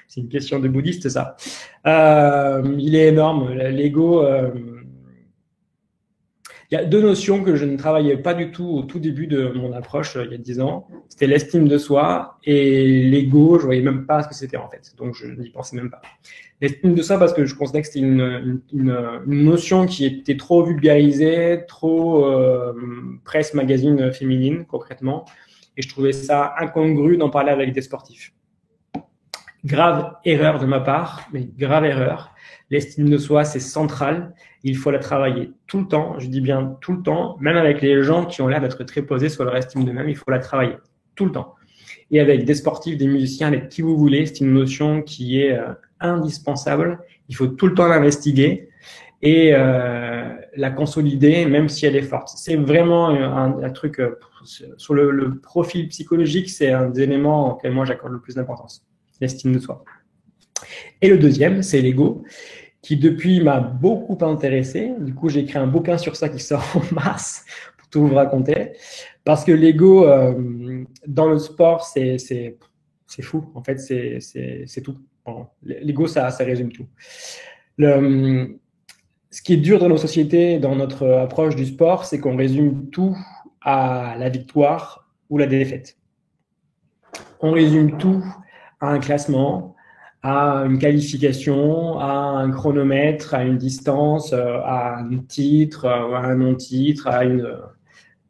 C'est une question de bouddhiste, ça. Il est énorme. L'ego, il y a deux notions que je ne travaillais pas du tout au tout début de mon approche, il y a 10 ans. C'était l'estime de soi et l'ego. Je voyais même pas ce que c'était en fait. Donc, je n'y pensais même pas. L'estime de soi parce que je considérais que c'était une notion qui était trop vulgarisée, trop presse magazine féminine concrètement. Et je trouvais ça incongru d'en parler avec des sportifs. Grave erreur de ma part, mais grave erreur. L'estime de soi, c'est central. Il faut la travailler tout le temps. Je dis bien tout le temps. Même avec les gens qui ont l'air d'être très posés sur leur estime d'eux-mêmes, il faut la travailler tout le temps. Et avec des sportifs, des musiciens, avec qui vous voulez, c'est une notion qui est indispensable. Il faut tout le temps l'investiguer et la consolider, même si elle est forte. C'est vraiment un truc sur le profil psychologique, c'est un des éléments auxquels moi j'accorde le plus d'importance. L'estime de soi. Et le deuxième, c'est l'ego, qui depuis m'a beaucoup intéressé. Du coup, j'ai écrit un bouquin sur ça qui sort en mars, pour tout vous raconter. Parce que l'ego, dans le sport, c'est fou. En fait, c'est tout. L'ego, ça résume tout. Ce qui est dur dans nos sociétés, dans notre approche du sport, c'est qu'on résume tout à la victoire ou la défaite. On résume tout à un classement, à une qualification, à un chronomètre, à une distance, à un titre, à un non-titre, à une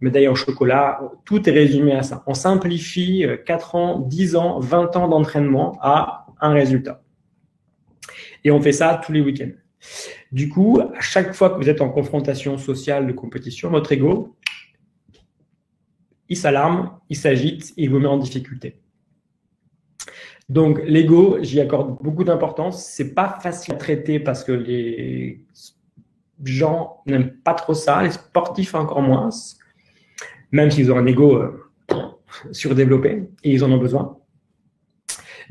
médaille en chocolat. Tout est résumé à ça. On simplifie 4 ans, 10 ans, 20 ans d'entraînement à un résultat. Et on fait ça tous les week-ends. Du coup, à chaque fois que vous êtes en confrontation sociale de compétition, votre ego, il s'alarme, il s'agite, il vous met en difficulté. Donc, l'ego, j'y accorde beaucoup d'importance. C'est pas facile à traiter parce que les gens n'aiment pas trop ça, les sportifs encore moins, même s'ils ont un ego surdéveloppé et ils en ont besoin.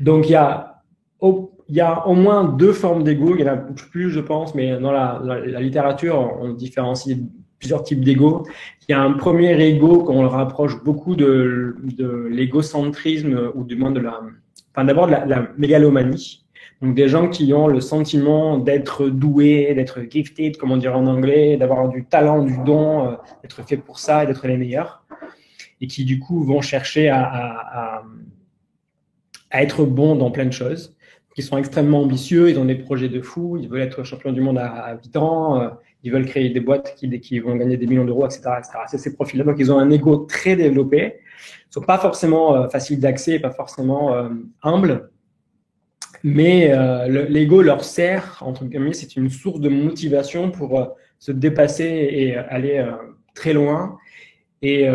Donc, il y a au moins 2 formes d'ego. Il y en a plus, je pense, mais dans la littérature, on différencie plusieurs types d'ego. Il y a un premier ego qu'on rapproche beaucoup de l'égocentrisme ou du moins d'abord de la mégalomanie. Donc, des gens qui ont le sentiment d'être doués, d'être gifted, comme on dirait en anglais, d'avoir du talent, du don, d'être fait pour ça et d'être les meilleurs. Et qui, du coup, vont chercher à être bons dans plein de choses. Qui sont extrêmement ambitieux, ils ont des projets de fou, ils veulent être champion du monde à 8 ans, ils veulent créer des boîtes qui vont gagner des millions d'euros, etc., etc. C'est ces profils-là. Donc, ils ont un ego très développé. Ils ne sont pas forcément faciles d'accès, pas forcément humbles. Mais l'ego leur sert, entre guillemets, c'est une source de motivation pour se dépasser et aller très loin et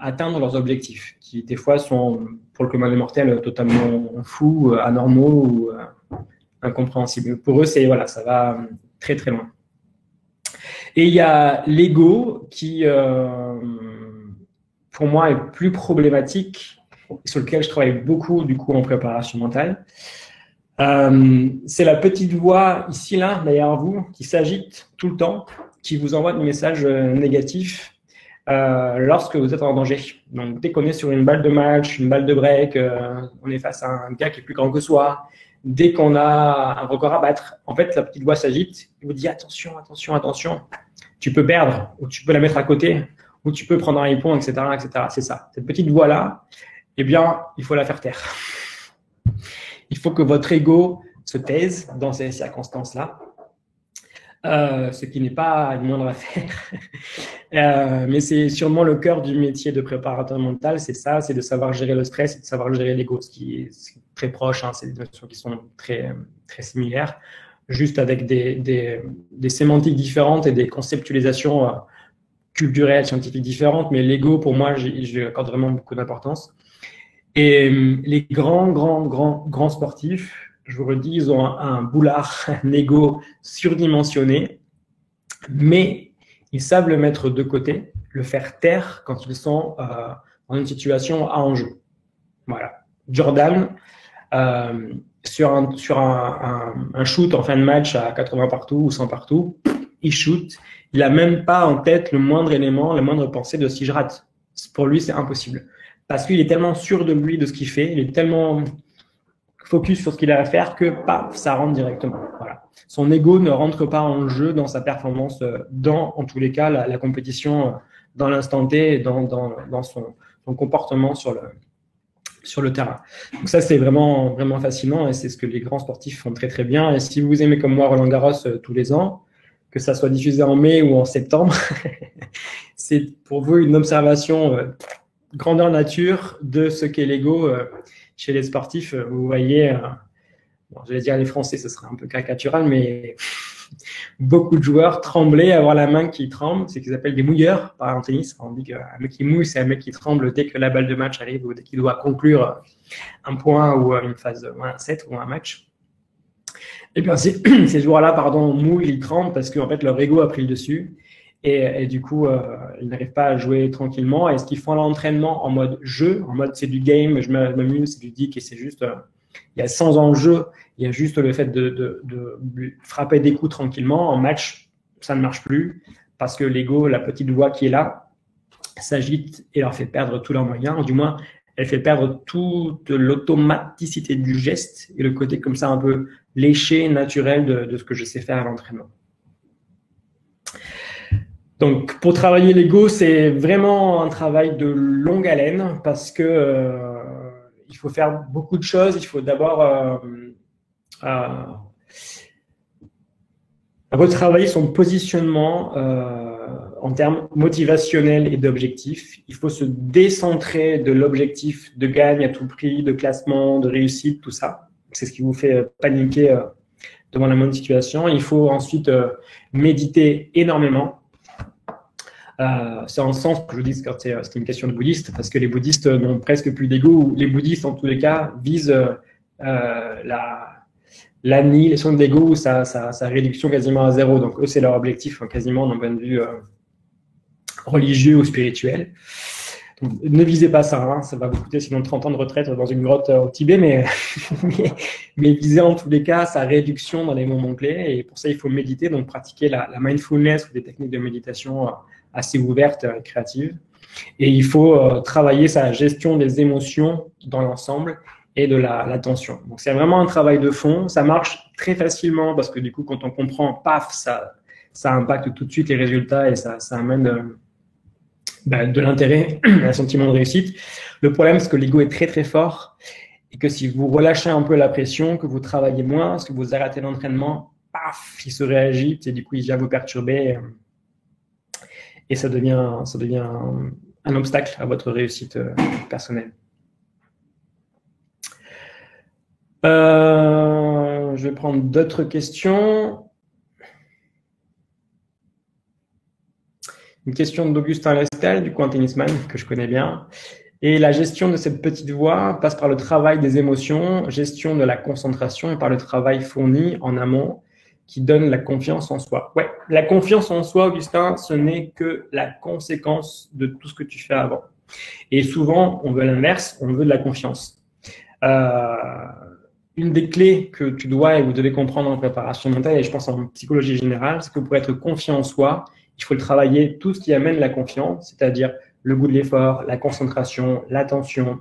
atteindre leurs objectifs, qui des fois sont, pour le commun des mortels, totalement fous, anormaux ou incompréhensibles. Pour eux, voilà, ça va très très loin. Et il y a l'ego qui, pour moi, est plus problématique et sur lequel je travaille beaucoup du coup en préparation mentale. C'est la petite voix ici, là, derrière vous, qui s'agite tout le temps, qui vous envoie des messages négatifs lorsque vous êtes en danger. Donc, dès qu'on est sur une balle de match, une balle de break, on est face à un gars qui est plus grand que soi, dès qu'on a un record à battre, en fait, la petite voix s'agite et vous dit attention, attention, attention, tu peux perdre, ou tu peux la mettre à côté, ou tu peux prendre un hippon, etc., etc. C'est ça. Cette petite voix-là, eh bien, il faut la faire taire. Il faut que votre ego se taise dans ces circonstances-là, ce qui n'est pas une moindre affaire. Mais c'est sûrement le cœur du métier de préparateur mental, c'est ça, c'est de savoir gérer le stress et de savoir gérer l'ego, ce qui est très proche, hein, c'est des notions qui sont très, très similaires, juste avec des sémantiques différentes et des conceptualisations culturelles, scientifiques différentes, mais l'ego, pour moi, j'y accorde vraiment beaucoup d'importance. Et les grands sportifs, je vous redis, ils ont un boulard, un ego surdimensionné, mais ils savent le mettre de côté, le faire taire quand ils sont dans une situation à enjeu. Voilà. Jordan, sur un shoot en fin de match à 80 partout ou 100 partout, il shoot, il n'a même pas en tête le moindre élément, la moindre pensée de si je rate. Pour lui, c'est impossible. Parce qu'il est tellement sûr de lui, de ce qu'il fait, il est tellement focus sur ce qu'il a à faire que paf, ça rentre directement. Voilà. Son ego ne rentre pas en jeu dans sa performance, dans, en tous les cas, la compétition dans l'instant T, dans son comportement sur le terrain. Donc ça, c'est vraiment, vraiment fascinant et c'est ce que les grands sportifs font très, très bien. Et si vous aimez comme moi Roland-Garros tous les ans, que ça soit diffusé en mai ou en septembre, c'est pour vous une observation grandeur nature de ce qu'est l'ego chez les sportifs. Vous voyez, bon, je vais dire les Français, ce serait un peu caricatural, mais beaucoup de joueurs trembler, avoir la main qui tremble, c'est ce qu'ils appellent des mouilleurs en tennis. On dit qu'un mec qui mouille, c'est un mec qui tremble dès que la balle de match arrive ou dès qu'il doit conclure un point ou une phase, un set ou un match. Et bien ces joueurs-là, mouillent, ils tremblent parce qu'en fait leur ego a pris le dessus et du coup ils n'arrivent pas à jouer tranquillement. Et ce qu'ils font à l'entraînement en mode jeu, en mode c'est du game, je m'amuse, c'est ludique et c'est juste, il y a sans enjeu, il y a juste le fait de frapper des coups tranquillement. En match, ça ne marche plus parce que l'ego, la petite voix qui est là, s'agite et leur fait perdre tous leurs moyens, ou du moins elle fait perdre toute l'automaticité du geste et le côté comme ça un peu léché, naturel de ce que je sais faire à l'entraînement. Donc, pour travailler l'ego, c'est vraiment un travail de longue haleine parce que il faut faire beaucoup de choses. Il faut d'abord retravailler son positionnement en termes motivationnels et d'objectifs. Il faut se décentrer de l'objectif de gagne à tout prix, de classement, de réussite, tout ça. C'est ce qui vous fait paniquer devant la bonne situation. Il faut ensuite méditer énormément. C'est en ce sens que je dis que c'est une question de bouddhiste, parce que les bouddhistes n'ont presque plus d'ego. Les bouddhistes, en tous les cas, visent l'annihilation de l'ego ou sa réduction quasiment à zéro. Donc, eux, c'est leur objectif quasiment d'un point de vue religieux ou spirituel. Donc, ne visez pas ça, hein, ça va vous coûter sinon 30 ans de retraite dans une grotte au Tibet, mais visez en tous les cas sa réduction dans les moments clés. Et pour ça, il faut méditer, donc pratiquer la mindfulness ou des techniques de méditation assez ouvertes et créatives. Et il faut travailler sa gestion des émotions dans l'ensemble et de l'attention. Donc, c'est vraiment un travail de fond. Ça marche très facilement parce que du coup, quand on comprend, paf, ça impacte tout de suite les résultats et ça amène de l'intérêt, un sentiment de réussite. Le problème, c'est que l'ego est très, très fort et que si vous relâchez un peu la pression, que vous travaillez moins, que vous arrêtez l'entraînement, paf, il se réagite et du coup, il vient vous perturber et ça devient un obstacle à votre réussite personnelle. Je vais prendre d'autres questions. Une question d'Augustin Lestel, du coup un tennisman que je connais bien. Et la gestion de cette petite voix passe par le travail des émotions, gestion de la concentration et par le travail fourni en amont qui donne la confiance en soi. Ouais, la confiance en soi, Augustin, ce n'est que la conséquence de tout ce que tu fais avant. Et souvent, on veut l'inverse, on veut de la confiance. Une des clés que tu dois et vous devez comprendre en préparation mentale, et je pense en psychologie générale, c'est que pour être confiant en soi, il faut le travailler tout ce qui amène la confiance, c'est-à-dire le goût de l'effort, la concentration, l'attention,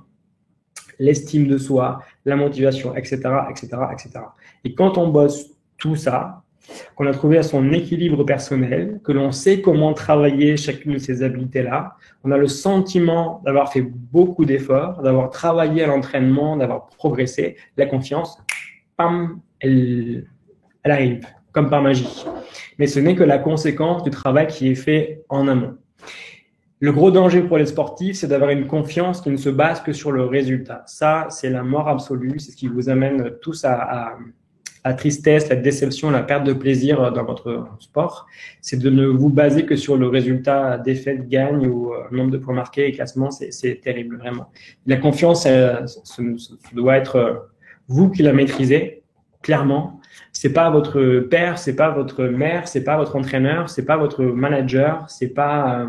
l'estime de soi, la motivation, etc., etc., etc. Et quand on bosse tout ça, qu'on a trouvé à son équilibre personnel, que l'on sait comment travailler chacune de ces habiletés-là, on a le sentiment d'avoir fait beaucoup d'efforts, d'avoir travaillé à l'entraînement, d'avoir progressé, la confiance, pam, elle arrive, comme par magie. Mais ce n'est que la conséquence du travail qui est fait en amont. Le gros danger pour les sportifs, c'est d'avoir une confiance qui ne se base que sur le résultat. Ça, c'est la mort absolue, c'est ce qui vous amène tous à tristesse, la déception, la perte de plaisir dans votre sport. C'est de ne vous baser que sur le résultat, défaite, gagne ou nombre de points marqués et classement, c'est terrible, vraiment. La confiance, ce doit être vous qui la maîtrisez, clairement. C'est pas votre père, c'est pas votre mère, c'est pas votre entraîneur, c'est pas votre manager, c'est pas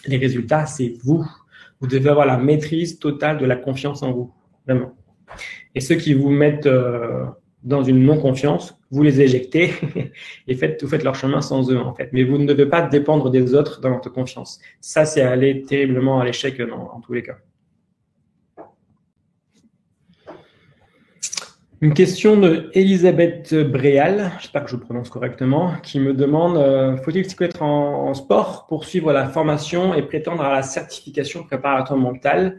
les résultats, c'est vous. Vous devez avoir la maîtrise totale de la confiance en vous, vraiment. Et ceux qui vous mettent dans une non-confiance, vous les éjectez et vous faites leur chemin sans eux, en fait. Mais vous ne devez pas dépendre des autres dans votre confiance. Ça, c'est aller terriblement à l'échec en tous les cas. Une question de Elisabeth Bréal, j'espère que je prononce correctement, qui me demande faut-il s'y connaître en sport pour suivre la formation et prétendre à la certification préparateur mental?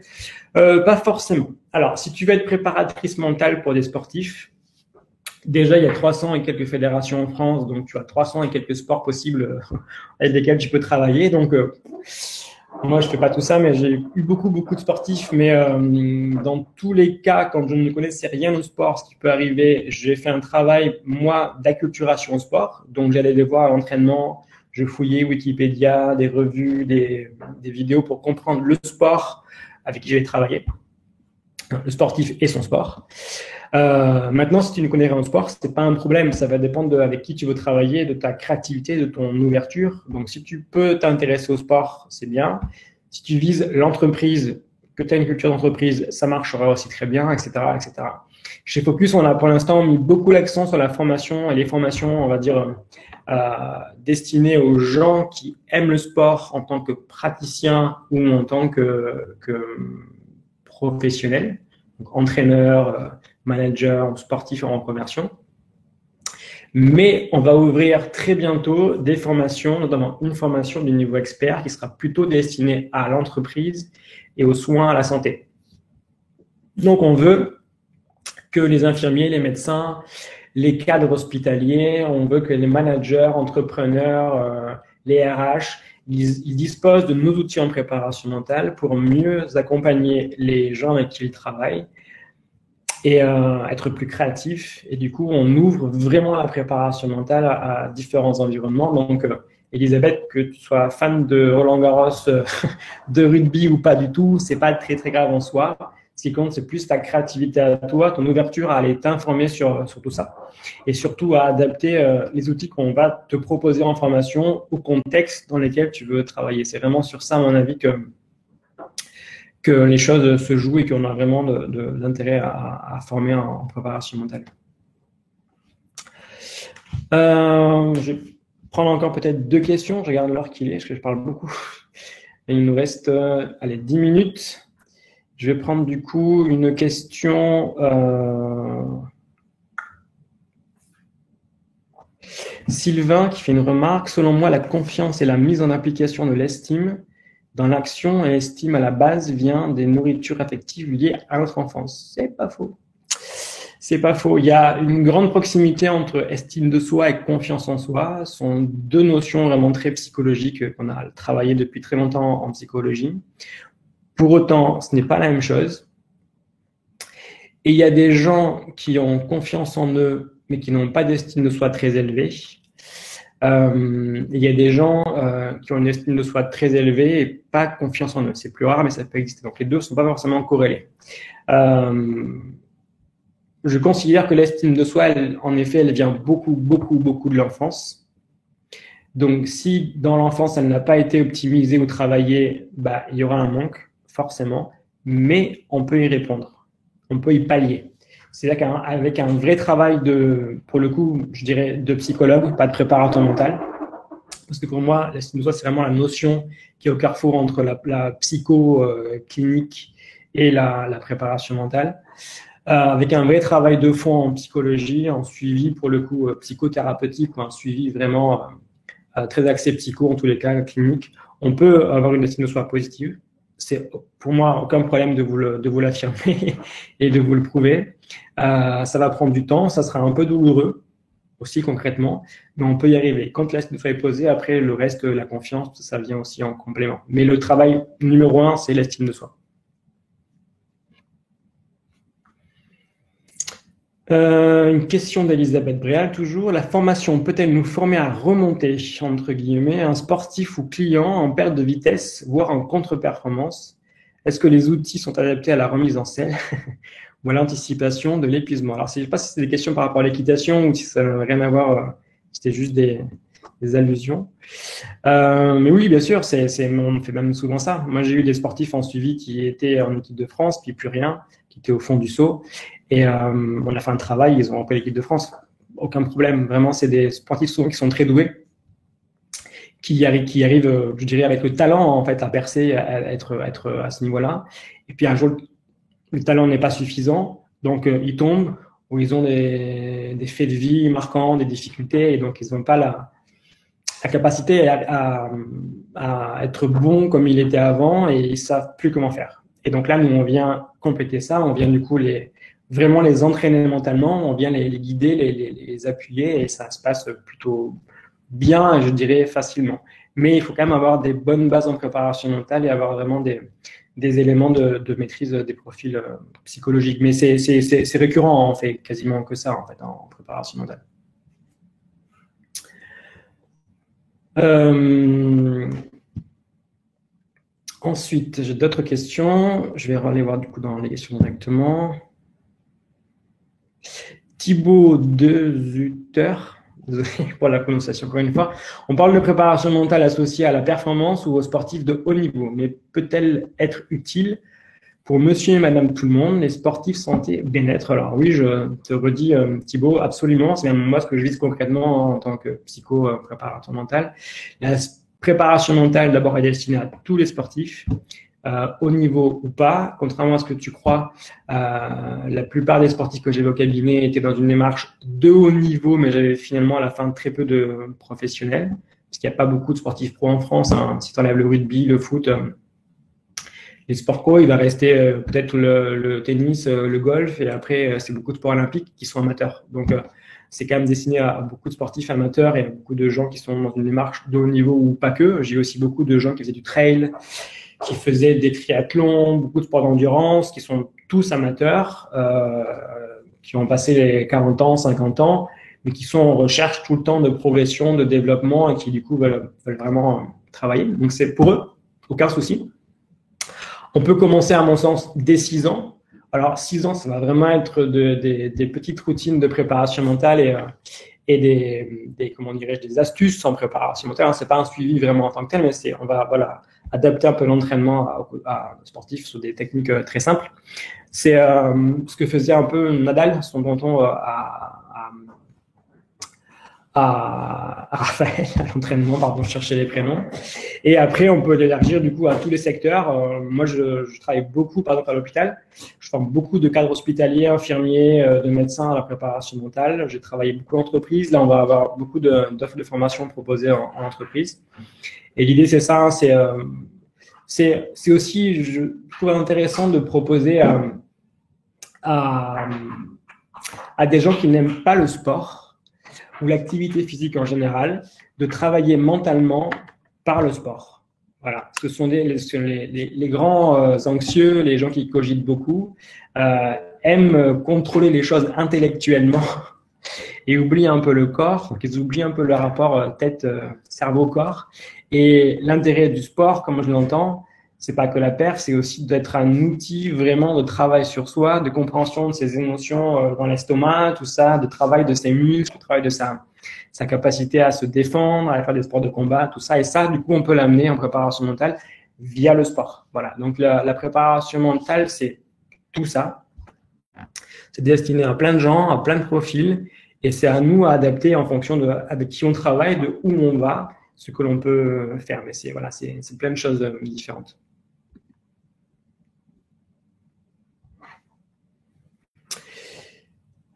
Pas forcément. Alors, si tu veux être préparatrice mentale pour des sportifs, déjà, il y a 300 et quelques fédérations en France, donc tu as 300 et quelques sports possibles avec lesquels tu peux travailler. Donc, moi, je fais pas tout ça, mais j'ai eu beaucoup de sportifs. Mais dans tous les cas, quand je ne connaissais rien au sport, ce qui peut arriver, j'ai fait un travail, moi, d'acculturation au sport. Donc, j'allais les voir à l'entraînement, je fouillais Wikipédia, des revues, des vidéos pour comprendre le sport avec qui j'allais travailler, le sportif et son sport. Maintenant, si tu ne connais rien au sport, ce n'est pas un problème. Ça va dépendre avec qui tu veux travailler, de ta créativité, de ton ouverture. Donc, si tu peux t'intéresser au sport, c'est bien. Si tu vises l'entreprise, que tu as une culture d'entreprise, ça marchera aussi très bien, etc., etc. Chez Focus, on a pour l'instant mis beaucoup l'accent sur la formation et les formations, on va dire, destinées aux gens qui aiment le sport en tant que praticien ou en tant que professionnel, donc entraîneur, manager, sportif en reconversion. Mais on va ouvrir très bientôt des formations, notamment une formation du niveau expert qui sera plutôt destinée à l'entreprise et aux soins à la santé. Donc, on veut que les infirmiers, les médecins, les cadres hospitaliers, on veut que les managers, entrepreneurs, les RH, ils disposent de nos outils en préparation mentale pour mieux accompagner les gens avec qui ils travaillent et être plus créatif. Et du coup, on ouvre vraiment la préparation mentale à différents environnements. Donc, Elisabeth, que tu sois fan de Roland-Garros, de rugby ou pas du tout, c'est pas très grave en soi. Ce qui compte, c'est plus ta créativité à toi, ton ouverture à aller t'informer sur tout ça. Et surtout à adapter les outils qu'on va te proposer en formation au contexte dans lequel tu veux travailler. C'est vraiment sur ça, à mon avis, que les choses se jouent et qu'on a vraiment d'intérêt à former en préparation mentale. Je vais prendre encore peut-être 2 questions. Je regarde l'heure qu'il est, parce que je parle beaucoup. Et il nous reste 10 minutes. Je vais prendre du coup une question. Sylvain qui fait une remarque. Selon moi, la confiance et la mise en application de l'estime dans l'action et l'estime à la base vient des nourritures affectives liées à notre enfance. C'est pas faux. C'est pas faux. Il y a une grande proximité entre estime de soi et confiance en soi. Ce sont 2 notions vraiment très psychologiques qu'on a travaillé depuis très longtemps en psychologie. Pour autant, ce n'est pas la même chose. Et il y a des gens qui ont confiance en eux, mais qui n'ont pas d'estime de soi très élevée. Il y a des gens qui ont une estime de soi très élevée et pas confiance en eux. C'est plus rare, mais ça peut exister. Donc, les deux ne sont pas forcément corrélés. Je considère que l'estime de soi, en effet, elle vient beaucoup de l'enfance. Donc, si dans l'enfance, elle n'a pas été optimisée ou travaillée, il y aura un manque, forcément, mais on peut y répondre. On peut y pallier. C'est-à-dire qu'avec un vrai travail pour le coup, je dirais, de psychologue, pas de préparateur mental, parce que pour moi, l'estime de soi, c'est vraiment la notion qui est au carrefour entre la psycho clinique et la préparation mentale. Avec un vrai travail de fond en psychologie, en suivi pour le coup psychothérapeutique ou un suivi vraiment très axé psycho, en tous les cas clinique, on peut avoir une estime de soi positive. C'est pour moi aucun problème de vous l'affirmer et de vous le prouver. Ça va prendre du temps, ça sera un peu douloureux aussi concrètement, mais on peut y arriver. Quand l'estime de soi est posée, après le reste, la confiance, ça vient aussi en complément. Mais le travail numéro 1, c'est l'estime de soi. Une question d'Elisabeth Bréal, toujours. La formation peut-elle nous former à remonter, entre guillemets, un sportif ou client en perte de vitesse, voire en contre-performance? Est-ce que les outils sont adaptés à la remise en selle ou à l'anticipation de l'épuisement? Alors, je ne sais pas si c'est des questions par rapport à l'équitation ou si ça n'a rien à voir, c'était juste des allusions. Mais oui, bien sûr, on fait même souvent ça. Moi, j'ai eu des sportifs en suivi qui étaient en équipe de France, puis plus rien, qui étaient au fond du seau. Et on a fait un travail, ils ont repris l'équipe de France. Aucun problème. Vraiment, c'est des sportifs souvent qui sont très doués, qui arrivent, je dirais, avec le talent en fait à percer, à être à ce niveau-là. Et puis un jour, le talent n'est pas suffisant, donc ils tombent ou ils ont des faits de vie marquants, des difficultés, et donc ils n'ont pas la capacité à être bon comme il était avant et ils ne savent plus comment faire. Et donc là, nous, on vient compléter ça, on vient du coup vraiment les entraîner mentalement, on vient les guider, les appuyer et ça se passe plutôt bien, je dirais facilement. Mais il faut quand même avoir des bonnes bases en préparation mentale et avoir vraiment des éléments de maîtrise des profils psychologiques. Mais c'est récurrent, on fait quasiment que ça en fait en préparation mentale. Ensuite, j'ai d'autres questions. Je vais aller voir du coup dans les questions directement. Thibaut de Zutter, désolé pour la prononciation encore une fois. On parle de préparation mentale associée à la performance ou aux sportifs de haut niveau, mais peut-elle être utile pour monsieur et madame tout le monde, les sportifs santé bien-être? Alors oui, je te redis Thibaut, absolument, c'est même moi ce que je vise concrètement en tant que psycho-préparateur mental. La préparation mentale d'abord est destinée à tous les sportifs, haut niveau ou pas. Contrairement à ce que tu crois, la plupart des sportifs que j'évoquais au cabinet étaient dans une démarche de haut niveau, mais j'avais finalement à la fin très peu de professionnels, parce qu'il n'y a pas beaucoup de sportifs pro en France. Hein. Si tu enlèves le rugby, le foot, les sports pro, il va rester peut-être le tennis, le golf, et après, c'est beaucoup de sports olympiques qui sont amateurs. Donc, c'est quand même destiné à beaucoup de sportifs amateurs et à beaucoup de gens qui sont dans une démarche de haut niveau ou pas que. J'ai aussi beaucoup de gens qui faisaient du trail, qui faisaient des triathlons, beaucoup de sports d'endurance, qui sont tous amateurs, qui ont passé les 40 ans, 50 ans, mais qui sont en recherche tout le temps de progression, de développement et qui du coup veulent vraiment travailler. Donc c'est pour eux, aucun souci. On peut commencer à mon sens dès 6 ans. Alors 6 ans, ça va vraiment être des petites routines de préparation mentale et des astuces en préparation mentale. C'est pas un suivi vraiment en tant que tel, mais on va adapter un peu l'entraînement à nos sportifs sur des techniques très simples. C'est ce que faisait un peu Nadal, son tonton à Raphaël, à l'entraînement, pardon, je cherchais les prénoms. Et après, on peut l'élargir du coup à tous les secteurs. Moi, je travaille beaucoup, par exemple, à l'hôpital. Je forme beaucoup de cadres hospitaliers, infirmiers, de médecins à la préparation mentale. J'ai travaillé beaucoup en entreprise. Là, on va avoir beaucoup d'offres de formation proposées en entreprise. Et l'idée, c'est ça. C'est aussi, je trouve intéressant de proposer à des gens qui n'aiment pas le sport ou l'activité physique en général, de travailler mentalement par le sport. Voilà, ce sont les grands anxieux, les gens qui cogitent beaucoup, aiment contrôler les choses intellectuellement et oublient un peu le corps, donc ils oublient un peu le rapport tête, cerveau, corps. Et l'intérêt du sport, comme je l'entends, c'est pas que la perf, c'est aussi d'être un outil vraiment de travail sur soi, de compréhension de ses émotions dans l'estomac, tout ça, de travail de ses muscles, de travail de sa capacité à se défendre, à faire des sports de combat, tout ça. Et ça, du coup, on peut l'amener en préparation mentale via le sport. Voilà. Donc, la préparation mentale, c'est tout ça. C'est destiné à plein de gens, à plein de profils. Et c'est à nous à adapter en fonction avec qui on travaille, de où on va, ce que l'on peut faire. Mais c'est plein de choses différentes.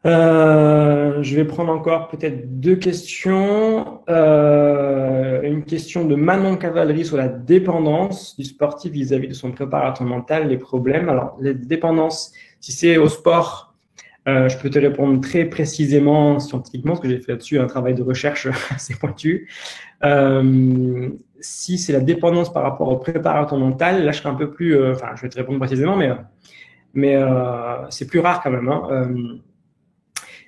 Je vais prendre encore peut-être 2 questions. Une question de Manon Cavalerie sur la dépendance du sportif vis-à-vis de son préparateur mental, les problèmes. Alors, les dépendances, si c'est au sport, je peux te répondre très précisément scientifiquement, parce que j'ai fait là-dessus un travail de recherche assez pointu. Si c'est la dépendance par rapport au préparateur mental, là, je serai un peu plus... je vais te répondre précisément, mais c'est plus rare quand même. Hein.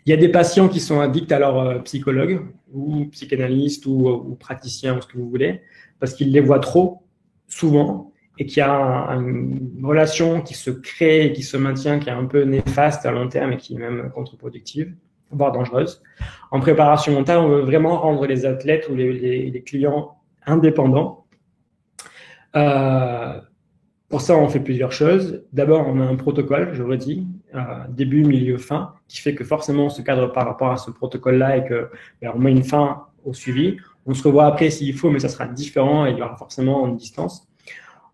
Il y a des patients qui sont addicts à leur psychologue ou psychanalyste ou praticien ou ce que vous voulez, parce qu'ils les voient trop souvent et qu'il y a une relation qui se crée et qui se maintient, qui est un peu néfaste à long terme et qui est même contre-productive, voire dangereuse. En préparation mentale, on veut vraiment rendre les athlètes ou les clients indépendants. Pour ça, on fait plusieurs choses. D'abord, on a un protocole, je le redis, début, milieu, fin, qui fait que forcément on se cadre par rapport à ce protocole-là et qu'on met une fin au suivi. On se revoit après s'il faut, mais ça sera différent et il y aura forcément une distance.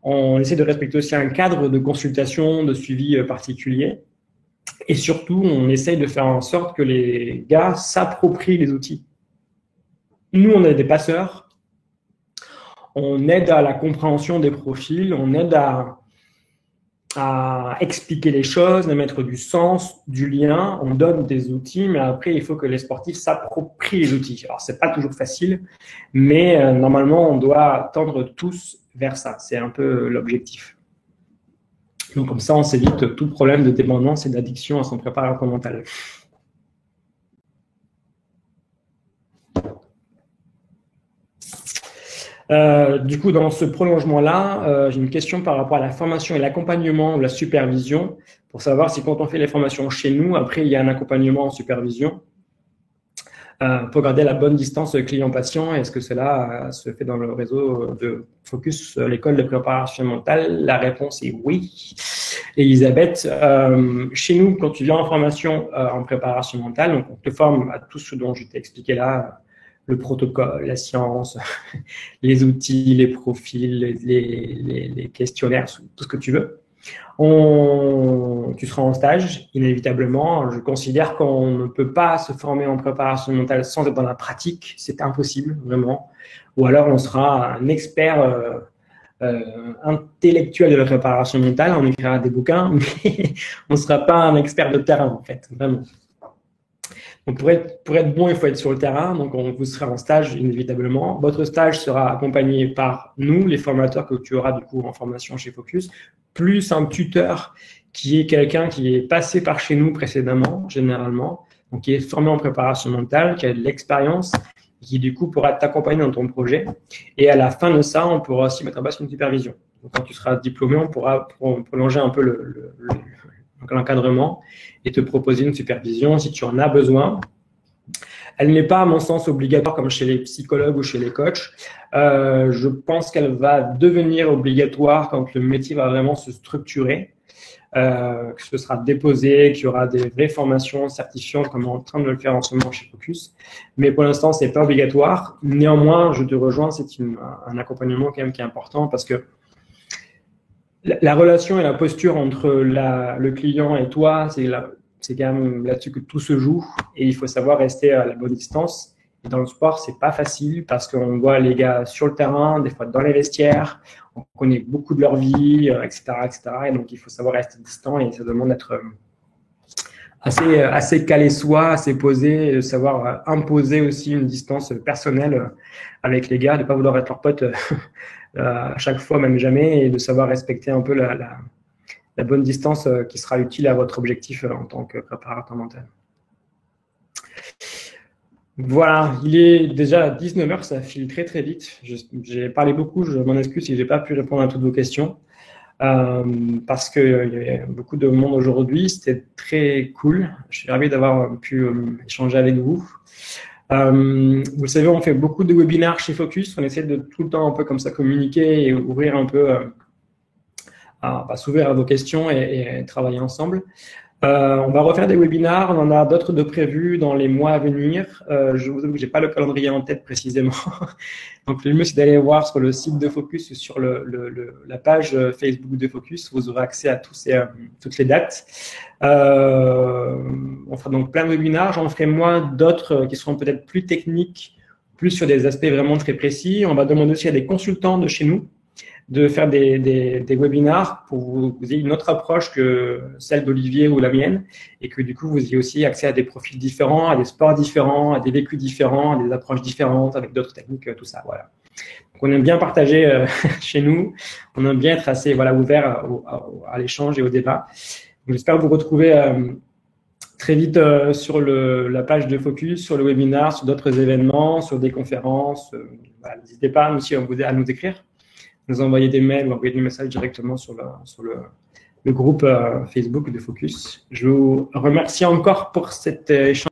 On essaie de respecter aussi un cadre de consultation, de suivi particulier. Et surtout, on essaye de faire en sorte que les gars s'approprient les outils. Nous, on est des passeurs. On aide à la compréhension des profils. On aide à expliquer les choses, à mettre du sens, du lien. On donne des outils, mais après, il faut que les sportifs s'approprient les outils. Alors, c'est pas toujours facile, mais normalement, on doit tendre tous vers ça. C'est un peu l'objectif. Donc, comme ça, on s'évite tout problème de dépendance et d'addiction à son préparateur mental. Du coup, dans ce prolongement-là, j'ai une question par rapport à la formation et l'accompagnement ou la supervision, pour savoir si quand on fait les formations chez nous, après, il y a un accompagnement en supervision pour garder la bonne distance client-patient. Est-ce que cela se fait dans le réseau de Focus, l'école de préparation mentale? La réponse est oui. Elisabeth, chez nous, quand tu viens en formation en préparation mentale, donc on te forme à tout ce dont je t'ai expliqué là, le protocole, la science, les outils, les profils, les questionnaires, tout ce que tu veux. Tu seras en stage, inévitablement. Je considère qu'on ne peut pas se former en préparation mentale sans être dans la pratique. C'est impossible, vraiment. Ou alors, on sera un expert intellectuel de la préparation mentale. On écrira des bouquins, mais on ne sera pas un expert de terrain, en fait, vraiment. Donc, pour être bon, il faut être sur le terrain. Donc, vous serez en stage, inévitablement. Votre stage sera accompagné par nous, les formateurs que tu auras du coup en formation chez Focus, plus un tuteur qui est quelqu'un qui est passé par chez nous précédemment, généralement, donc qui est formé en préparation mentale, qui a de l'expérience, qui du coup pourra t'accompagner dans ton projet. Et à la fin de ça, on pourra aussi mettre en place une supervision. Donc, quand tu seras diplômé, on pourra prolonger un peu l'encadrement et te proposer une supervision si tu en as besoin. Elle n'est pas, à mon sens, obligatoire comme chez les psychologues ou chez les coachs. Je pense qu'elle va devenir obligatoire quand le métier va vraiment se structurer, que ce sera déposé, qu'il y aura des vraies formations certifiantes comme on est en train de le faire en ce moment chez Focus. Mais pour l'instant, c'est pas obligatoire. Néanmoins, je te rejoins, c'est un accompagnement quand même qui est important parce que la relation et la posture entre le client et toi, c'est quand même là-dessus que tout se joue et il faut savoir rester à la bonne distance. Et dans le sport, c'est pas facile parce qu'on voit les gars sur le terrain, des fois dans les vestiaires, on connaît beaucoup de leur vie, etc., etc. Et donc, il faut savoir rester distant et ça demande d'être assez calé soi, assez posé, et de savoir imposer aussi une distance personnelle avec les gars, de pas vouloir être leur pote à chaque fois, même jamais, et de savoir respecter un peu la bonne distance qui sera utile à votre objectif en tant que préparateur mental. Voilà, il est déjà 19h, ça file très très vite. J'ai parlé beaucoup, je m'en excuse si je n'ai pas pu répondre à toutes vos questions. Parce qu'il y avait beaucoup de monde aujourd'hui, c'était très cool. Je suis ravi d'avoir pu échanger avec vous. Vous le savez, on fait beaucoup de webinaires chez Focus. On essaie de tout le temps un peu comme ça communiquer et ouvrir un peu, s'ouvrir à vos questions et travailler ensemble. On va refaire des webinaires, on en a d'autres de prévus dans les mois à venir. Je vous avoue que j'ai pas le calendrier en tête précisément. Donc le mieux c'est d'aller voir sur le site de Focus, sur la page Facebook de Focus, vous aurez accès à toutes les dates. On fera donc plein de webinaires, j'en ferai moi d'autres qui seront peut-être plus techniques, plus sur des aspects vraiment très précis. On va demander aussi à des consultants de chez nous de faire des webinars pour que vous ayez une autre approche que celle d'Olivier ou la mienne et que du coup vous ayez aussi accès à des profils différents, à des sports différents, à des vécus différents, à des approches différentes avec d'autres techniques, tout ça. Voilà. Donc on aime bien partager chez nous, on aime bien être assez ouvert à l'échange et au débat. J'espère vous retrouver très vite sur la page de Focus, sur le webinaire, sur d'autres événements, sur des conférences. N'hésitez pas aussi à nous écrire, nous envoyer des mails ou envoyer des messages directement sur le groupe Facebook de Focus. Je vous remercie encore pour cet échange.